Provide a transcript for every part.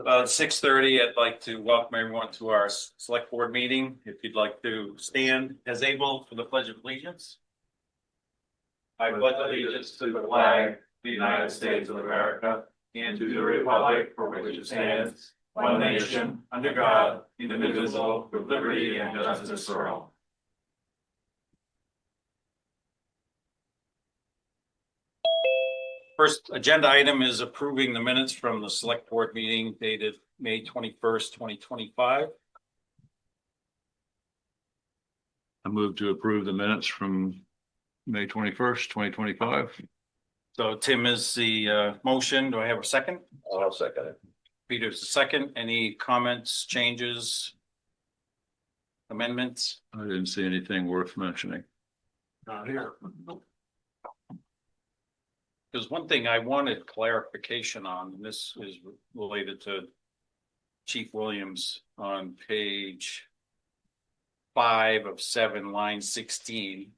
About 6:30, I'd like to welcome everyone to our select board meeting. If you'd like to stand as able for the pledge of allegiance. I pledge allegiance to the flag of the United States of America and to the republic for which it stands, one nation, under God, indivisible, with liberty and justice for all. First agenda item is approving the minutes from the select board meeting dated May 21st, 2025. I move to approve the minutes from May 21st, 2025. So Tim is the motion. Do I have a second? I'll second it. Peter's the second. Any comments, changes, amendments? I didn't see anything worth mentioning. Not here. There's one thing I wanted clarification on, and this is related to Chief Williams on page 5 of 7, line 16,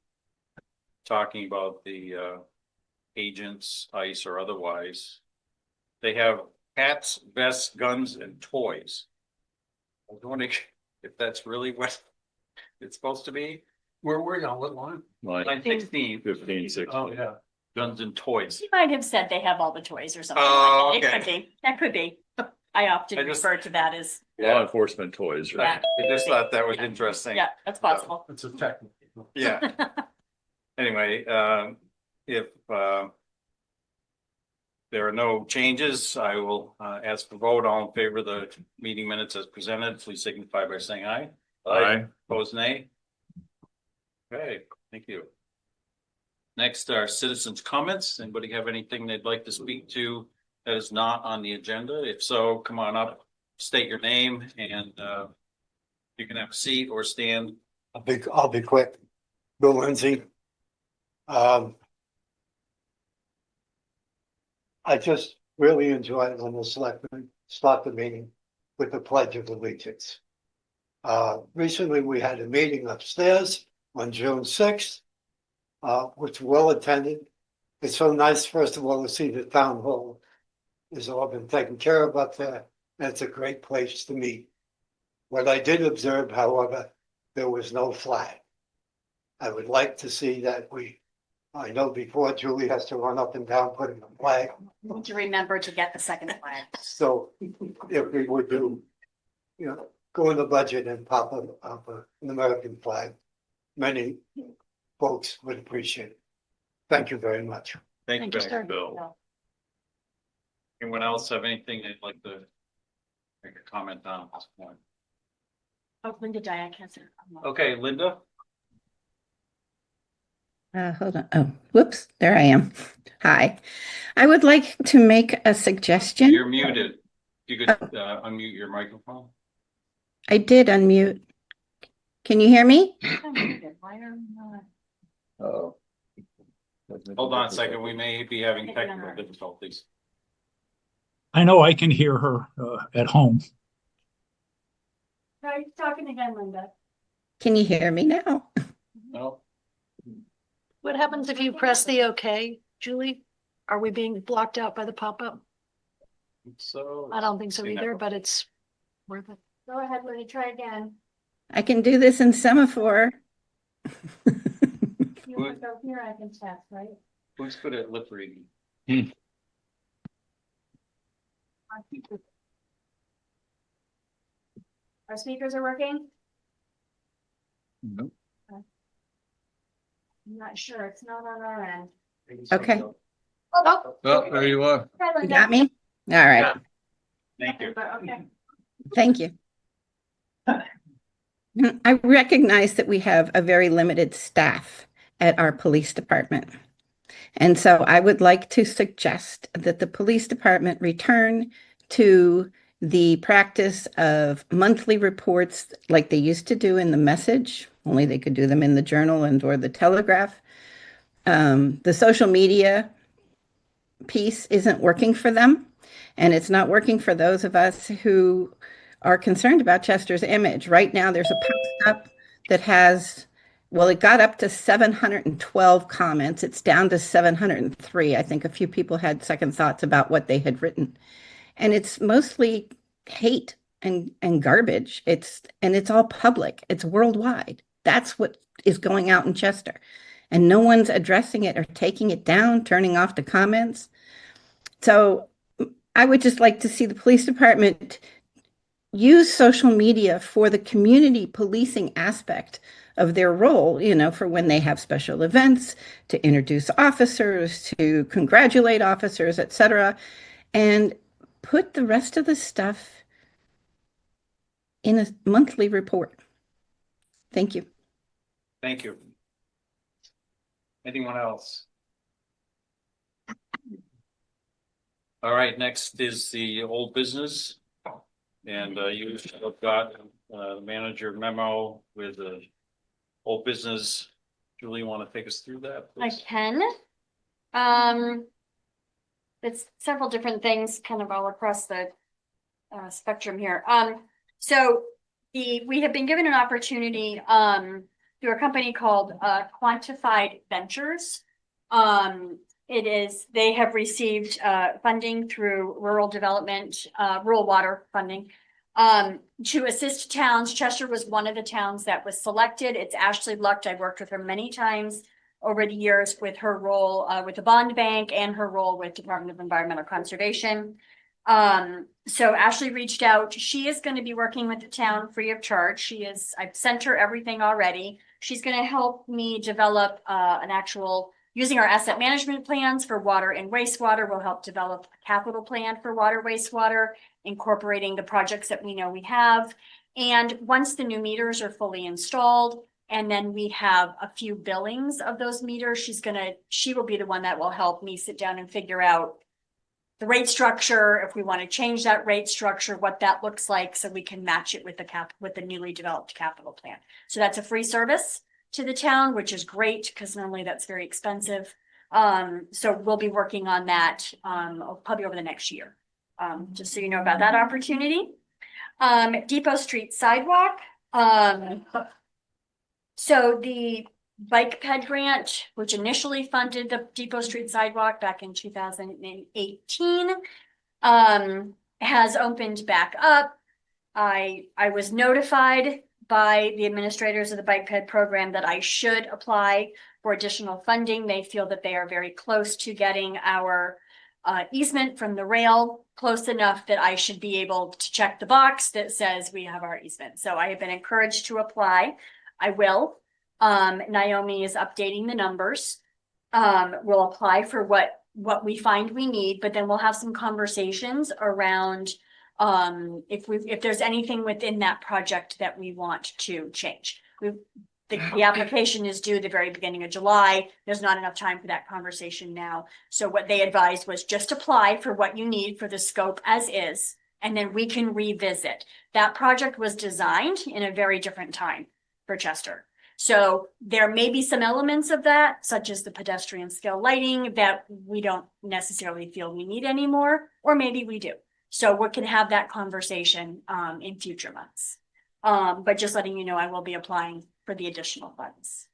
talking about the agents, ICE or otherwise. They have hats, vests, guns, and toys. I was wondering if that's really what it's supposed to be. Where were you on what line? Line 16, 15, 16. Oh, yeah. guns and toys. He might have said they have all the toys or something Oh, like that. okay. It could be. That could be. I often I just- refer to that as, Law enforcement toys, right? I just thought that was interesting. yeah, that's possible. It's a technical. Yeah. Anyway, if there are no changes, I will ask for vote. All in favor of the meeting minutes as presented, please signify by saying aye. Aye. Opposed, nay. Okay, thank you. Next are citizens' comments. Anybody have anything they'd like to speak to that is not on the agenda? If so, come on up, state your name, and you can have a seat or stand. I'll be quick. Bill Lindsay. I just really enjoyed when the selectmen start the meeting with the Pledge of Allegiance. Recently, we had a meeting upstairs on June 6th, which well attended. It's so nice, first of all, to see the town hall has all been taken care of up there. That's a great place to meet. What I did observe, however, there was no flag. I would like to see that I know before Julie has to run up and down putting the flag. To remember to get the second flag. So if we would do, go in the budget and pop up an American flag, many folks would appreciate it. Thank you very much. Thank you, sir. Bill. Anyone else have anything they'd like to make a comment on at this point? Oh, Linda Diak has her. Okay, Linda? Hold on. Oh, whoops. There I am. Hi. I would like to make a suggestion. You're muted. You could unmute your microphone. I did unmute. Can you hear me? Why are we not? Oh. Hold on a second. We may be having technical difficulties. I know I can hear her at home. Try talking again, Linda. Can you hear me now? No? What happens if you press the OK, Julie? Are we being blocked out by the pop-up? So. I don't think so See that either, before. but it's worth it. Go ahead, Linda, try again. I can do this in semaphore. You want to go here, I can test, right? Who's good at lip reading? Our speakers are working? Nope. I'm not sure. It's not on our end. Okay. Oh, Oh, there you are. hi, You Linda. got me? All right. Thank you. Okay. Thank you. I recognize that we have a very limited staff at our police department. And so I would like to suggest that the police department return to the practice of monthly reports like they used to do in the Message, only they could do them in the Journal and or the Telegraph. The social media piece isn't working for them, and it's not working for those of us who are concerned about Chester's image. Right now, there's a post up that has, well, it got up to 712 comments. It's down to 703. I think a few people had second thoughts about what they had written. And it's mostly hate and garbage. It's all public. It's worldwide. That's what is going out in Chester. And no one's addressing it or taking it down, turning off the comments. So I would just like to see the police department use social media for the community policing aspect of their role, for when they have special events, to introduce officers, to congratulate officers, etc., and put the rest of the stuff in a monthly report. Thank you. Thank you. Anyone else? All right, next is the old business. And you have got the manager memo with the old business. Julie, you want to take us through that, I please? can. It's several different things kind of all across the spectrum here. So we have been given an opportunity through a company called Quantified Ventures. They have received funding through rural development, rural water funding, to assist towns. Chester was one of the towns that was selected. It's Ashley Lucht. I've worked with her many times over the years with her role with the bond bank and her role with Department of Environmental Conservation. So Ashley reached out. She is going to be working with the town free of charge. I've sent her everything already. She's going to help me develop an actual, using our asset management plans for water and wastewater. We'll help develop a capital plan for water, wastewater, incorporating the projects that we know we have. And once the new meters are fully installed, and then we have a few billings of those meters, she will be the one that will help me sit down and figure out the rate structure, if we want to change that rate structure, what that looks like, so we can match it with the newly developed capital plan. So that's a free service to the town, which is great because normally that's very expensive. So we'll be working on that probably over the next year. Just so you know about that opportunity. Depot Street sidewalk. So the Bike Ped grant, which initially funded the Depot Street sidewalk back in 2018, has opened back up. I was notified by the administrators of the Bike Ped program that I should apply for additional funding. They feel that they are very close to getting our easement from the rail, close enough that I should be able to check the box that says we have our easement. So I have been encouraged to apply. I will. Naomi is updating the numbers. We'll apply for what we find we need, but then we'll have some conversations around if there's anything within that project that we want to change. The application is due the very beginning of July. There's not enough time for that conversation now. So what they advised was just apply for what you need for the scope as is, and then we can revisit. That project was designed in a very different time for Chester. So there may be some elements of that, such as the pedestrian scale lighting, that we don't necessarily feel we need anymore, or maybe we do. So we can have that conversation in future months. But just letting you know, I will be applying for the additional funds.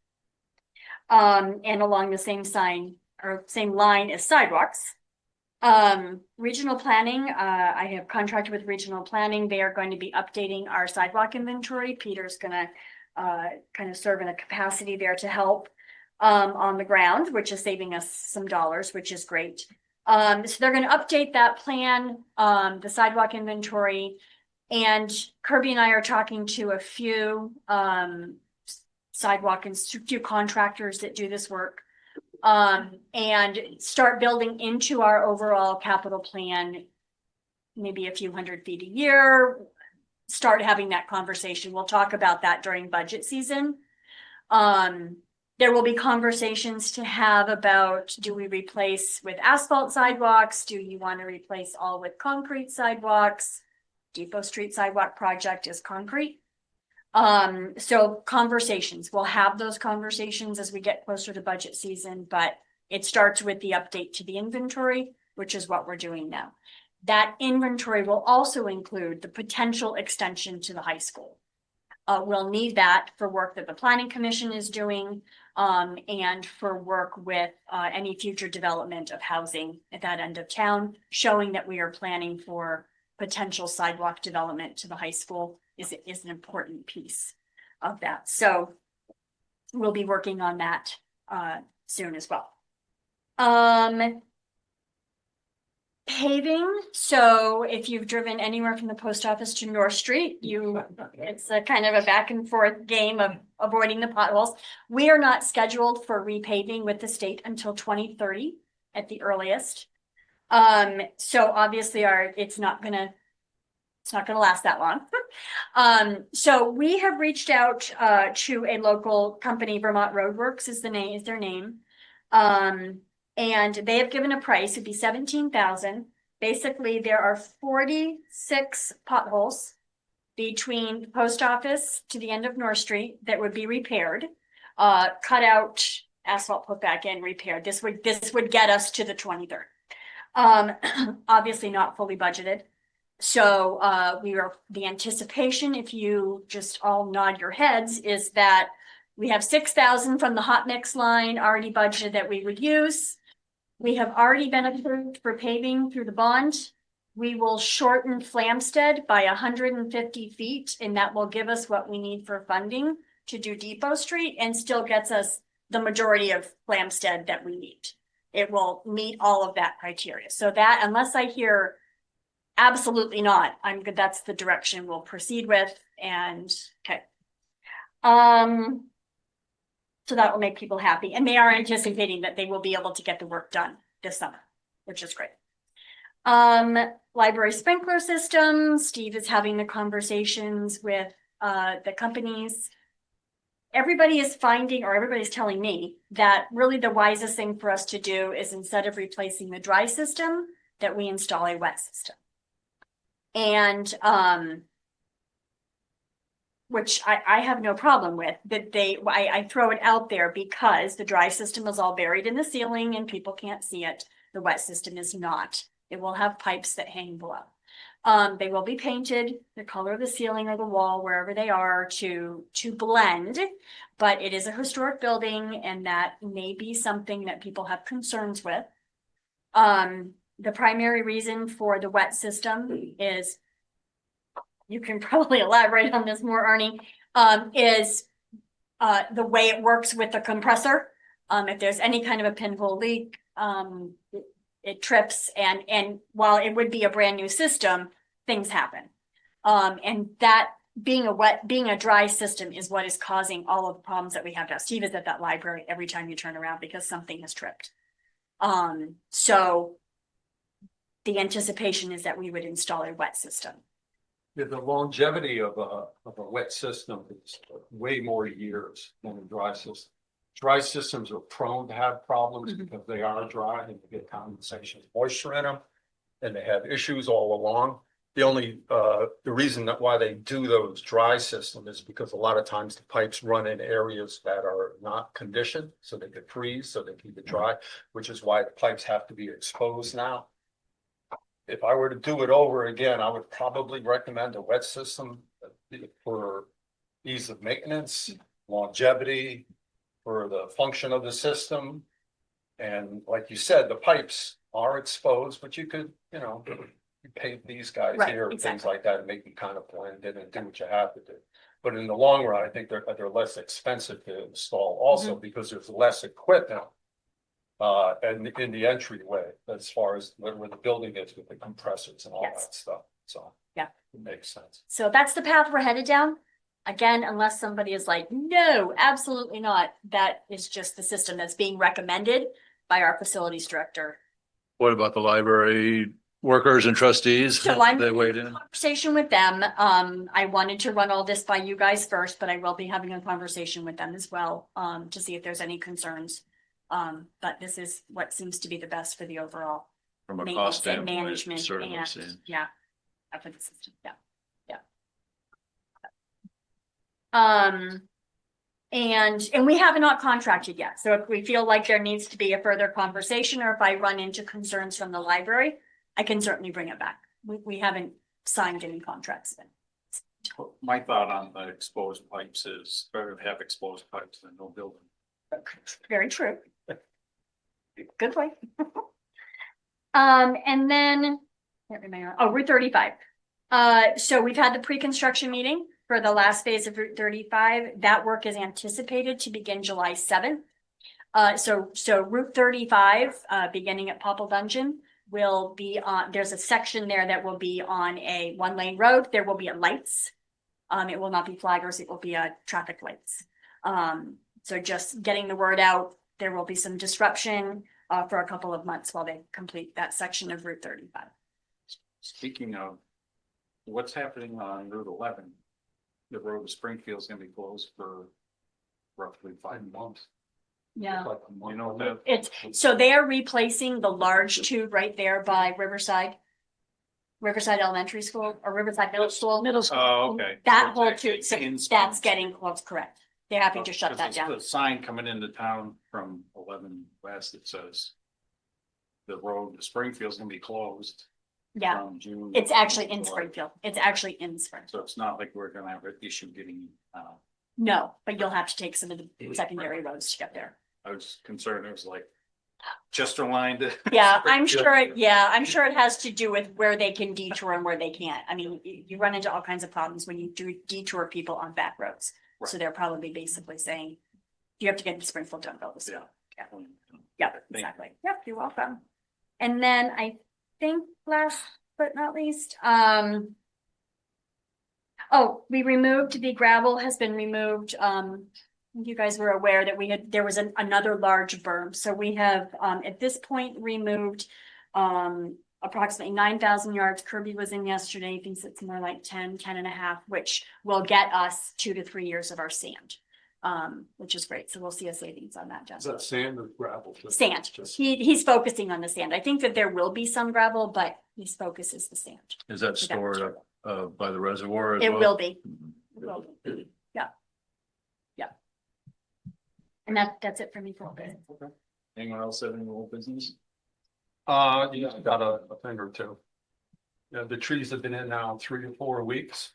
And along the same line as sidewalks. Regional planning, I have contracted with regional planning. They are going to be updating our sidewalk inventory. Peter's gonna kind of serve in a capacity there to help on the ground, which is saving us some dollars, which is great. So they're going to update that plan, the sidewalk inventory, and Kirby and I are talking to a few sidewalk and few contractors that do this work, and start building into our overall capital plan, maybe a few 100 feet a year. Start having that conversation. We'll talk about that during budget season. There will be conversations to have about, do we replace with asphalt sidewalks? Do you want to replace all with concrete sidewalks? Depot Street sidewalk project is concrete. So conversations, we'll have those conversations as we get closer to budget season, but it starts with the update to the inventory, which is what we're doing now. That inventory will also include the potential extension to the high school. We'll need that for work that the Planning Commission is doing, and for work with any future development of housing at that end of town, showing that we are planning for potential sidewalk development to the high school is an important piece of that. So we'll be working on that soon as well. Paving, so if you've driven anywhere from the post office to North Street, it's a kind of a back and forth game of avoiding the potholes. We are not scheduled for repaving with the state until 2030 at the earliest. So obviously it's not gonna last that long. So we have reached out to a local company, Vermont Roadworks is their name. And they have given a price, it'd be 17,000. Basically, there are 46 potholes between the post office to the end of North Street that would be repaired. Cut out, asphalt put back in, repaired. This would get us to the 23rd. Obviously not fully budgeted. So the anticipation, if you just all nod your heads, is that we have 6,000 from the hot mix line already budgeted that we would use. We have already been approved for paving through the bond. We will shorten Flamstead by 150 feet, and that will give us what we need for funding to do Depot Street and still gets us the majority of Flamstead that we need. It will meet all of that criteria. So that, unless I hear absolutely not, I'm good. That's the direction we'll proceed with. And okay. So that will make people happy. And they are anticipating that they will be able to get the work done this summer, which is great. Library sprinkler system. Steve is having the conversations with the companies. Everybody is finding, or everybody's telling me, that really the wisest thing for us to do is, instead of replacing the dry system, that we install a wet system. And which I have no problem with, that I throw it out there because the dry system is all buried in the ceiling and people can't see it. The wet system is not. It will have pipes that hang below. They will be painted the color of the ceiling or the wall, wherever they are, to blend, but it is a historic building and that may be something that people have concerns with. The primary reason for the wet system is, you can probably elaborate on this more, Arnie, is the way it works with the compressor. If there's any kind of a pinhole leak, it trips, and while it would be a brand new system, things happen. And that being a dry system is what is causing all of the problems that we have now. Steve is at that library every time you turn around because something has tripped. So the anticipation is that we would install a wet system. Yeah, the longevity of a wet system is way more years than a dry system. Dry systems are prone to have problems because they are dry and you get condensation, moisture in them, and they have issues all along. The reason that why they do those dry systems is because a lot of times the pipes run in areas that are not conditioned, so they could freeze, so they keep it dry, which is why the pipes have to be exposed now. If I were to do it over again, I would probably recommend a wet system for ease of maintenance, longevity, for the function of the system. And like you said, the pipes are exposed, but you could, you pave these guys Right, here, exactly. things like that, and make them kind of blend in and do what you have to do. But in the long run, I think they're less expensive to install also because there's less equipment and in the entryway, as far as where the building is with the compressors and all Yes. that stuff. So Yeah. it makes sense. So that's the path we're headed down. Again, unless somebody is like, no, absolutely not. That is just the system that's being recommended by our facilities director. What about the library workers and trustees? So I'm They in weighed in. conversation with them. I wanted to run all this by you guys first, but I will be having a conversation with them as well, to see if there's any concerns. But this is what seems to be the best for the overall From a maintenance cost and standpoint, management sort of and, seeing. yeah. For the system, yeah. And we have not contracted yet. So if we feel like there needs to be a further conversation, or if I run into concerns from the library, I can certainly bring it back. We haven't signed any contracts then. My thought on the exposed pipes is better to have exposed pipes than no building. Very true. Good point. And then, Route 35. So we've had the pre-construction meeting for the last phase of Route 35. That work is anticipated to begin July 7th. So Route 35, beginning at Popple Dungeon, will be on, there's a section there that will be on a one-lane road. There will be lights. It will not be flaggers, it will be traffic lights. So just getting the word out, there will be some disruption for a couple of months while they complete that section of Route 35. Speaking of what's happening on Route 11, the road to Springfield is gonna be closed for roughly 5 months. Yeah. Like a month. You know that? It's, so they are replacing the large tube right there by Riverside Elementary School or Riverside Middle School. Middle school. Oh, okay. That So whole it's actually tube, so in that's Springfield. getting closed, correct. They're having to shut that Because down. The sign coming into town from 11 West, it says the road to Springfield's gonna be closed. Yeah, From June. it's actually in July. Springfield. It's actually in Springfield. So it's not like we're gonna have an issue getting, No, but you'll have to take some of the secondary roads to get there. I was concerned, it was like just aligned. to- Yeah, I'm sure, I'm sure it has to do with where they can detour and where they can't. I mean, you run into all kinds of problems when you do detour people on back roads. So Right. they're probably basically saying, you have to get to Springfield, don't go this way. Yeah. Yeah, Thank you. exactly. Yep, you're welcome. And then I think last but not least, oh, we removed, the gravel has been removed. You guys were aware that there was another large berm. So we have, at this point, removed, approximately 9,000 yards. Kirby was in yesterday, thinks it's more like 10 and a half, which will get us 2 to 3 years of our sand. Which is great. So we'll see a savings on that, Is Justin. that sand or gravel? Sand. Just- He's focusing on the sand. I think that there will be some gravel, but his focus is the sand. Is that stored up by the reservoir as It well? will be. Mhm. It will be. Yeah. Yeah. And that's it for me for Okay. Anyone else have any old business? Yeah, got a thing or two. Yeah, the trees have been in now 3 to 4 weeks.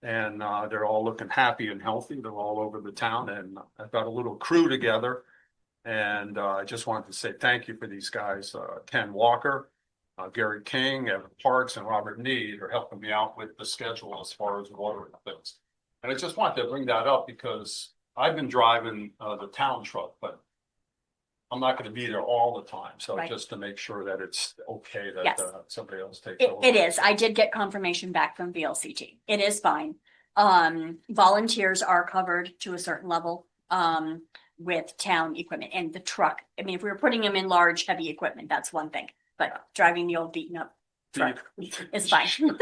And they're all looking happy and healthy. They're all over the town and I've got a little crew together. And I just wanted to say thank you for these guys, Ken Walker, Gary King, Evan Parks and Robert Need are helping me out with the schedule as far as water and things. And I just wanted to bring that up because I've been driving the town truck, but I'm not gonna be there all the time. So Right. just to make sure that it's okay that Yes. somebody else takes it. over. It is. I did get confirmation back from VLCT. It is fine. Volunteers are covered to a certain level, with town equipment and the truck. I mean, if we were putting them in large, heavy equipment, that's one thing, but driving the old beaten up truck is fine.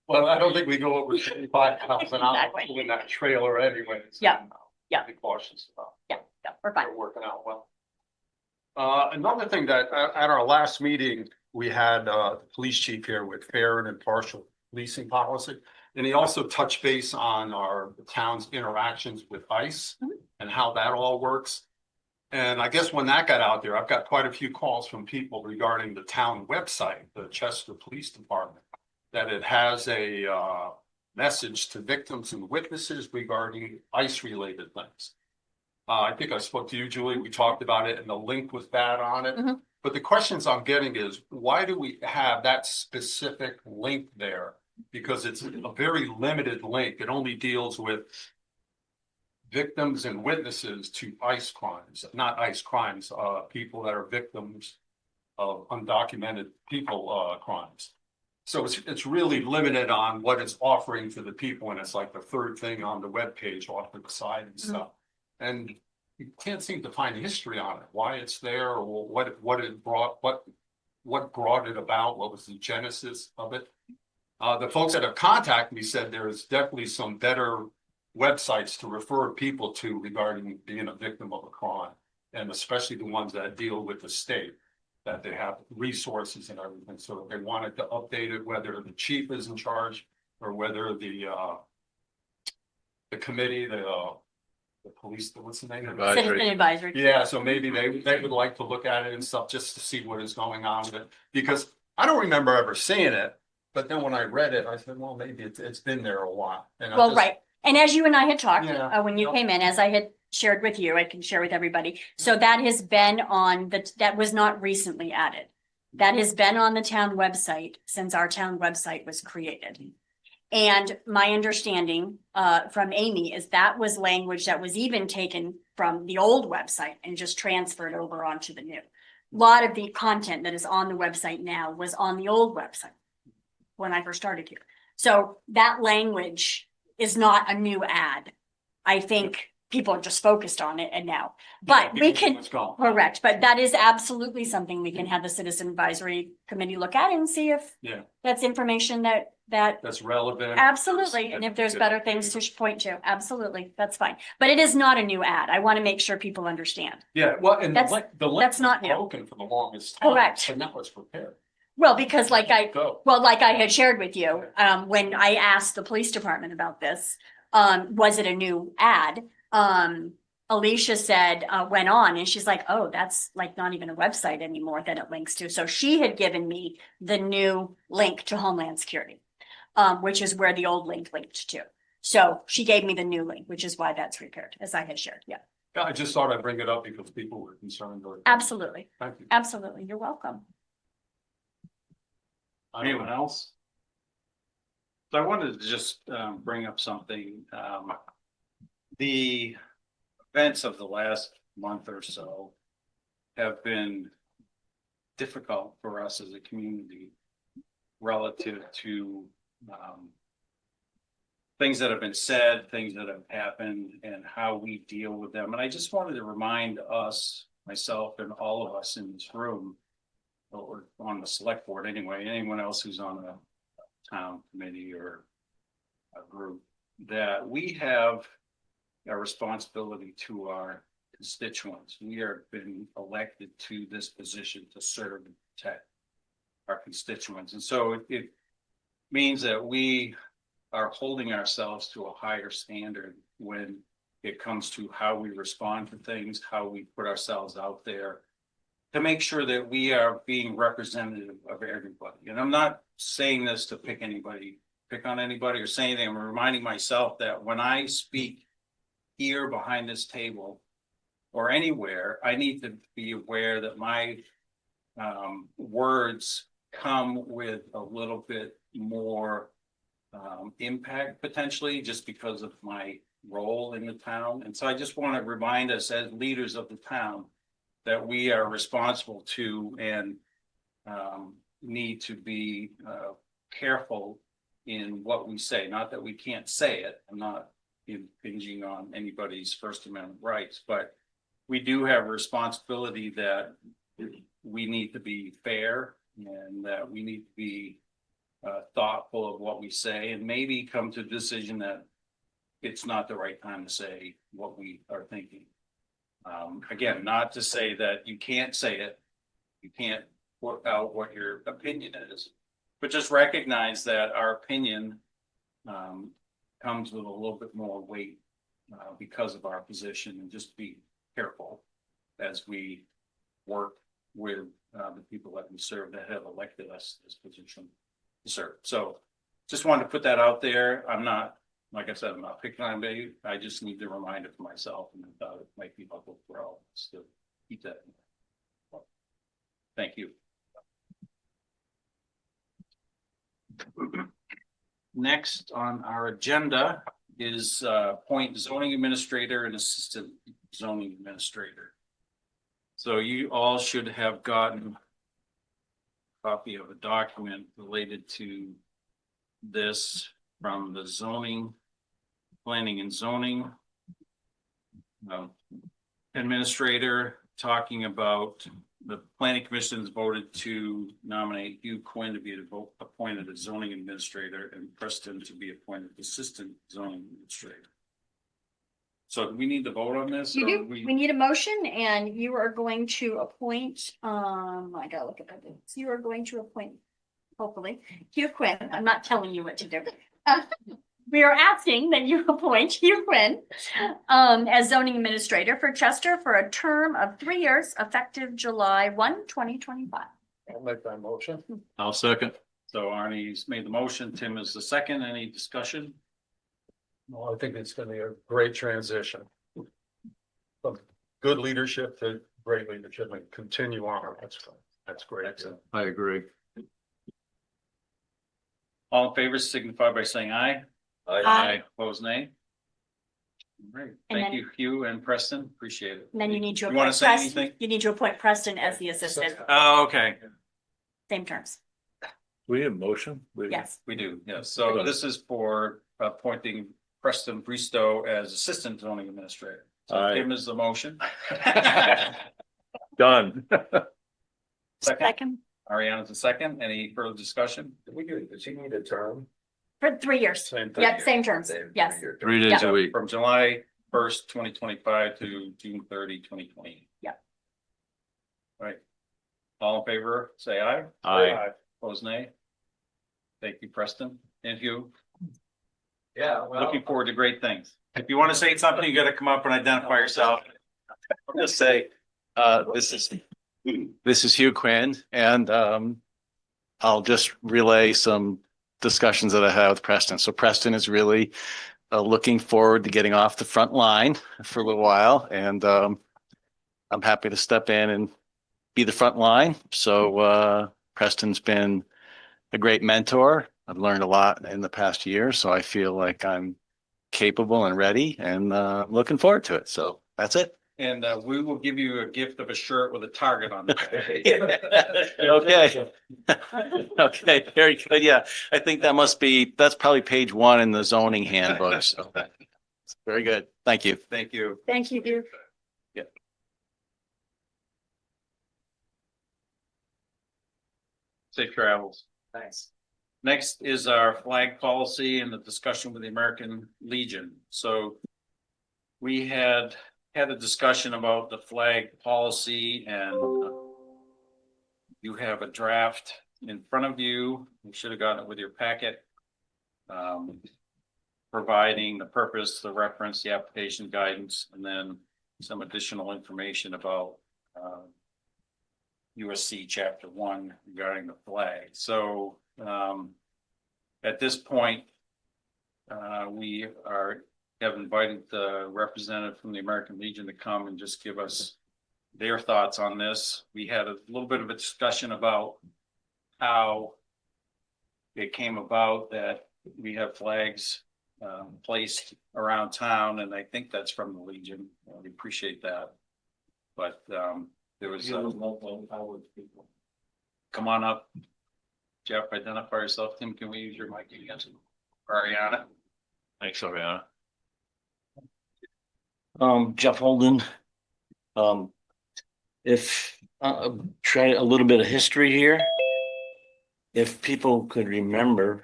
Well, I don't think we go over 25,000 Exactly. in that trailer anyways. Yeah. and, Yeah. Be cautious about. Yeah, we're fine. They're working out well. Another thing that at our last meeting, we had the police chief here with fair and impartial policing policy. And he also touched base on the town's interactions with ICE and how that all works. And I guess when that got out there, I've got quite a few calls from people regarding the town website, the Chester Police Department, that it has a message to victims and witnesses regarding ICE-related things. I think I spoke to you, Julie, we talked about it and the link was bad on it. Mhm. But the questions I'm getting is, why do we have that specific link there? Because it's a very limited link. It only deals with victims and witnesses to ICE crimes, not ICE crimes, people that are victims of undocumented people, crimes. So it's really limited on what it's offering to the people, and it's like the third thing on the webpage off to the side and stuff. And you can't seem to find history on it, why it's there, or what it brought, what brought it about, what was the genesis of it. The folks that have contacted me said there is definitely some better websites to refer people to regarding being a victim of a crime. And especially the ones that deal with the state, that they have resources and everything. So if they wanted to update it, whether the chief is in charge or whether the committee, the police, what's the name of it? Advisory. Citizen advisory. Yeah, so maybe they would like to look at it and stuff just to see what is going on with it, because I don't remember ever seeing it. But then when I read it, I said, well, maybe it's been there a while. And I Well, just- right. And as you and I had talked, Yeah. when you Yep. came in, as I had shared with you, I can share with everybody. So that has been on that was not recently added. that has been on the town website since our town website was created. And my understanding from Amy is that was language that was even taken from the old website and just transferred over onto the new. A lot of the content that is on the website now was on the old website when I first started here. So that language is not a new ad. I think people are just focused on it and now, but we can. Let's go. Correct, but that is absolutely something we can have the Citizen Advisory Committee look at and see if Yeah, that's information that that's relevant. absolutely, and if there's better things to point to, absolutely, that's fine. But it is not a new ad. I want to make sure people understand. Yeah, well, and That's- the link that's was not new. broken for the longest time. Correct. But now it's prepared. Well, because like Go. like I had shared with you, when I asked the police department about this, was it a new ad? Alicia said, went on and she's like, oh, that's like not even a website anymore that it links to. So she had given me the new link to Homeland Security, which is where the old link linked to. So she gave me the new link, which is why that's repaired, as I had shared. Yeah, Yeah, I just thought I'd bring it up because people were concerned. absolutely. Thank you. Absolutely. You're welcome. Anyone else? So I wanted to just bring up something. The events of the last month or so have been difficult for us as a community relative to things that have been said, things that have happened, and how we deal with them. And I just wanted to remind us, myself and all of us in this room, or on the select board anyway, anyone else who's on a town committee or a group, that we have a responsibility to our constituents. We have been elected to this position to serve and protect our constituents. And so it means that we are holding ourselves to a higher standard when it comes to how we respond to things, how we put ourselves out there, to make sure that we are being representative of everybody. And I'm not saying this to pick on anybody or say anything. I'm reminding myself that when I speak here behind this table or anywhere, I need to be aware that my words come with a little bit more impact potentially, just because of my role in the town. And so I just want to remind us as leaders of the town that we are responsible to and need to be careful in what we say. Not that we can't say it. I'm not impinging on anybody's First Amendment rights, but we do have a responsibility that we need to be fair and that we need to be thoughtful of what we say, and maybe come to the decision that it's not the right time to say what we are thinking. Again, not to say that you can't say it, you can't work out what your opinion is, but just recognize that our opinion comes with a little bit more weight because of our position, and just be careful as we work with the people that we serve that have elected us to this position to serve. So just wanted to put that out there. I'm not, like I said, I'm not picking on anybody. I just need to remind it for myself, and I thought it might be helpful for all of us to keep that in mind. Thank you. Next on our agenda is appoint zoning administrator and assistant zoning administrator. So you all should have gotten a copy of a document related to this from the zoning, planning and zoning administrator, talking about the planning commission has voted to nominate Hugh Quinn to be appointed as zoning administrator and Preston to be appointed assistant zoning administrator. So do we need to vote on this? You or do. We need a motion, and you are going to appoint, I gotta look at that. You are going to appoint, hopefully, Hugh Quinn. I'm not telling you what to do. We are asking that you appoint Hugh Quinn as zoning administrator for Chester for a term of 3 years, effective July 1, 2025. I'll make that motion. I'll second. So Arnie's made the motion. Tim is the second. Any discussion? Well, I think it's gonna be a great transition. From good leadership to great leadership, and continue on. That's fine. That's great. Excellent. I agree. All in favor signify by saying aye. Aye. Opposed, nay. Great, And thank then- you, Hugh and Preston, appreciate it. And then you need to You wanna appoint say Preston, anything? you need to appoint Preston as the assistant, Oh, okay, same terms, We have motion? yes. we do, yes, so this is for appointing Preston Bristow as Assistant Zoning Administrator. So Aye. Tim is the motion. Done. Second, Ariana's the second, any further discussion? Does he need a term? For 3 years, Same thing. yep, same terms, yes. 3 days a week. From July 1st, 2025 to June 30, 2020. Yep. Right. All in favor, say aye. Aye. Opposed, nay. Thank you, Preston and Hugh. Yeah, well. Looking forward to great things. If you want to say something, you gotta come up and identify yourself. I'll just say, this is Hugh Quinn, and I'll just relay some discussions that I had with Preston. So Preston is really looking forward to getting off the front line for a little while, and I'm happy to step in and be the front line. So Preston's been a great mentor. I've learned a lot in the past year, so I feel like I'm capable and ready, and looking forward to it. So that's it. And we will give you a gift of a shirt with a target on it. Okay. Okay, very good. Yeah, I think that's probably page 1 in the zoning handbook. So very good. Thank you. Thank you. Thank you, Hugh. Safe travels. Thanks. Next is our flag policy and the discussion with the American Legion. So we had a discussion about the flag policy, and you have a draft in front of you. You should have gotten it with your packet. Providing the purpose, the reference, the application guidance, and then some additional information about USC Chapter 1 regarding the flag. So at this point, we have invited the representative from the American Legion to come and just give us their thoughts on this. We had a little bit of a discussion about how it came about that we have flags placed around town, and I think that's from the Legion. We appreciate that. But there was come on up. Jeff, identify yourself. Tim, can we use your mic again? Ariana. Thanks, Ariana. Jeff Holden. If try a little bit of history here. If people could remember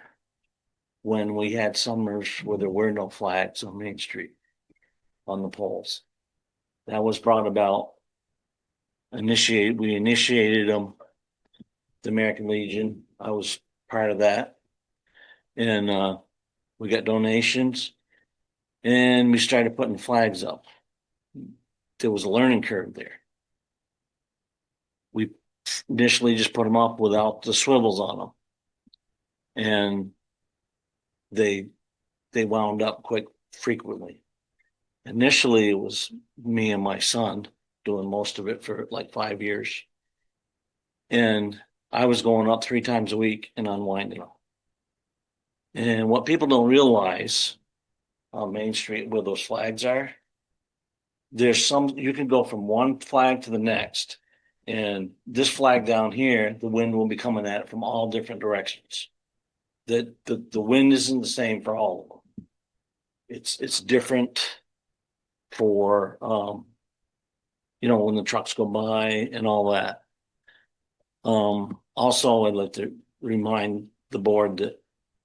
when we had summers where there were no flags on Main Street on the poles, that was brought about. We initiated them, the American Legion. I was part of that, and we got donations, and we started putting flags up. There was a learning curve there. We initially just put them up without the swivels on them, and they wound up quite frequently. Initially, it was me and my son doing most of it for like 5 years, and I was going up 3 times a week and unwinding them. And what people don't realize on Main Street where those flags are, you can go from one flag to the next, and this flag down here, the wind will be coming at it from all different directions. The wind isn't the same for all of them. It's different for when the trucks go by and all that. Also, I'd like to remind the board that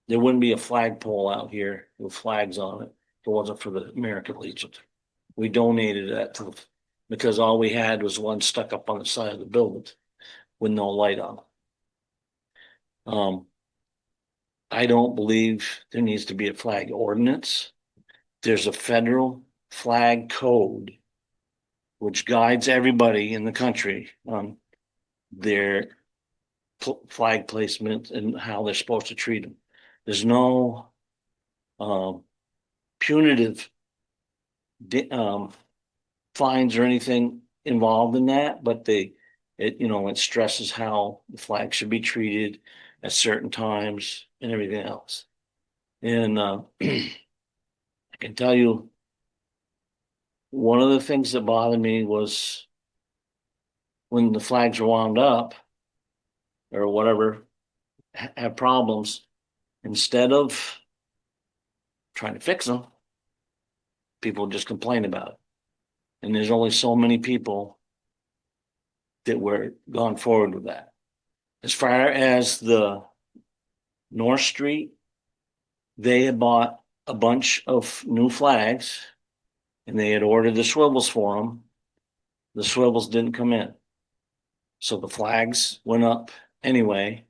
there wouldn't be a flagpole out here with flags on it if it wasn't for the American Legion. We donated that because all we had was one stuck up on the side of the building with no light on it. I don't believe there needs to be a flag ordinance. There's a federal flag code which guides everybody in the country on their flag placement and how they're supposed to treat them. There's no punitive fines or anything involved in that, but they It, you know, it stresses how the flag should be treated at certain times and everything else. And I can tell you, one of the things that bothered me was when the flags are wound up or whatever, have problems, instead of trying to fix them, people just complain about it. And there's only so many people that were gone forward with that. As far as the North Street, they had bought a bunch of new flags and they had ordered the swivels for them. The swivels didn't come in. So the flags went up anyway,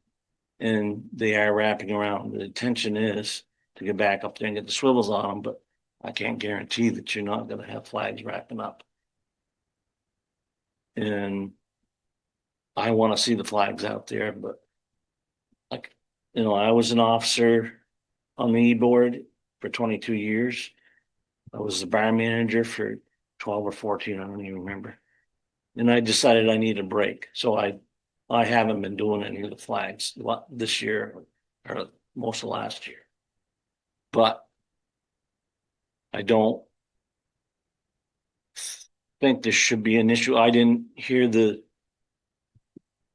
and they are wrapping around. The intention is to get back up there and get the swivels on them, but I can't guarantee that you're not gonna have flags wrapping up. And I wanna see the flags out there, but like, you know, I was an officer on the E-board for 22 years. I was the bar manager for 12 or 14, I don't even remember. And I decided I need a break, so I haven't been doing any of the flags this year or most of last year. But I don't think this should be an issue. I didn't hear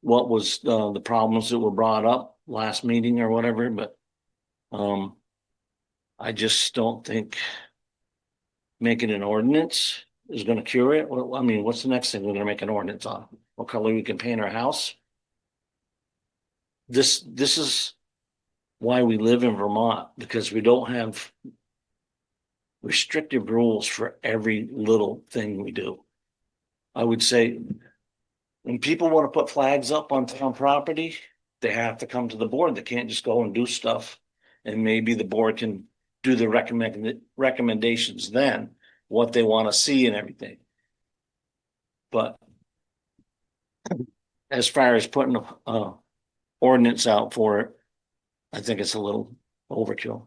what was the problems that were brought up last meeting or whatever, but I just don't think making an ordinance is gonna cure it. Well, I mean, what's the next thing we're gonna make an ordinance on? What color we can paint our house? This is why we live in Vermont, because we don't have restrictive rules for every little thing we do. I would say when people want to put flags up on town property, they have to come to the board. They can't just go and do stuff. And maybe the board can do the recommendations then, what they want to see and everything. But as far as putting a ordinance out for it, I think it's a little overkill.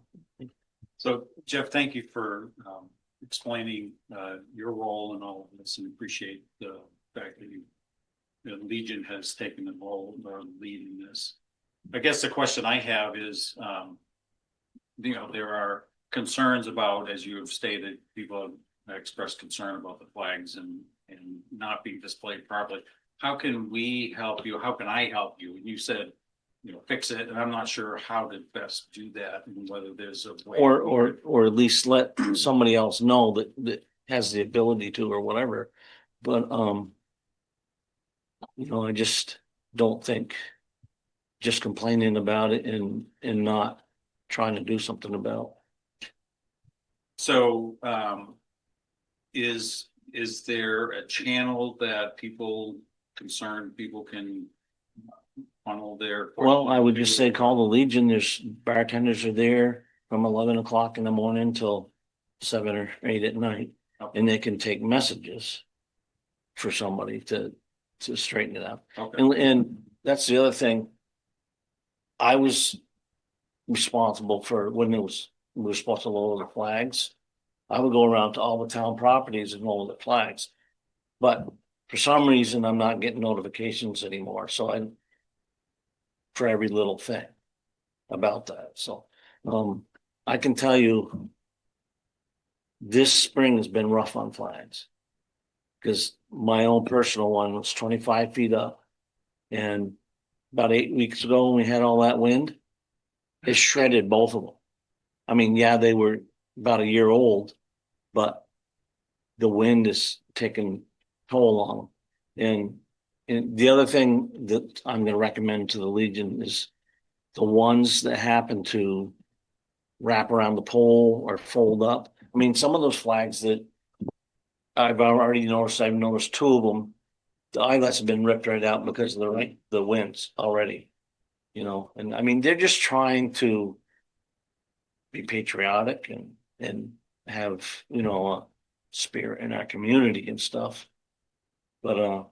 So Jeff, thank you for explaining your role in all of this, and appreciate the fact that the Legion has taken the role of leading this. I guess the question I have is, you know, there are concerns about, as you have stated, people have expressed concern about the flags and not being displayed properly. How can we help you? How can I help you? And you said, you know, fix it, and I'm not sure how to best do that, and whether there's a way. Or at least let somebody else know that has the ability to, or whatever. But you know, I just don't think just complaining about it and not trying to do something about. So is there a channel that concerned people can funnel their? Well, I would just say call the Legion. There's bartenders are there from 11 o'clock in the morning till 7 or 8 at night. Okay. And they can take messages for somebody to straighten it out. Okay. And that's the other thing. I was responsible for when we were supposed to lower the flags. I would go around to all the town properties and lower the flags. But for some reason, I'm not getting notifications anymore. So for every little thing about that. So I can tell you this spring has been rough on flags. Because my own personal one was 25 feet up. And about 8 weeks ago, when we had all that wind, it shredded both of them. I mean, yeah, they were about a year old, but the wind is taking toll on them. And the other thing that I'm going to recommend to the Legion is the ones that happen to wrap around the pole or fold up. I mean, some of those flags that I've already noticed, I've noticed 2 of them, the eyelets have been ripped right out because of the winds already, you know. And I mean, they're just trying to be patriotic and have, you know, a spirit in our community and stuff. But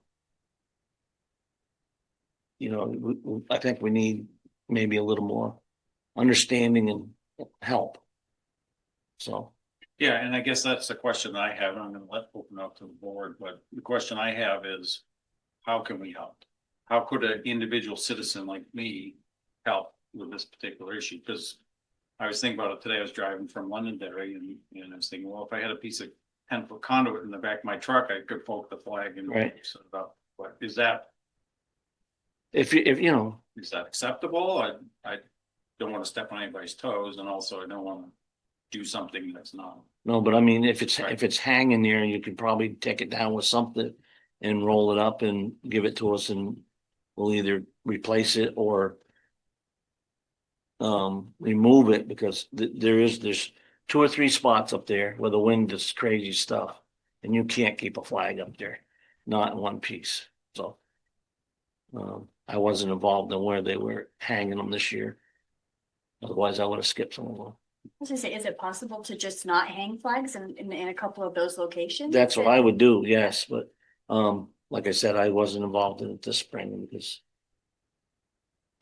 you know, I think we need maybe a little more understanding and help. So. Yeah, and I guess that's the question I have, and I'm gonna open up to the board, but the question I have is, how can we help? how could an individual citizen like me help with this particular issue? Because I was thinking about it today. I was driving from Londonderry and I was thinking, well, if I had a piece of 10-foot conduit in the back of my truck, I could poke the flag and Right. set it up. What is that? If you know, Is that acceptable? I don't want to step on anybody's toes, and also I don't want to do something that's not. no, but I mean, if it's, Right. if it's hanging there, you could probably take it down with something and roll it up and give it to us and we'll either replace it or remove it because there's 2 or 3 spots up there where the wind is crazy stuff. And you can't keep a flag up there, not in one piece, so. I wasn't involved in where they were hanging them this year. Otherwise, I would have skipped some of them. I was gonna say, is it possible to just not hang flags in a couple of those locations? That's what I would do, yes, but, like I said, I wasn't involved in it this spring because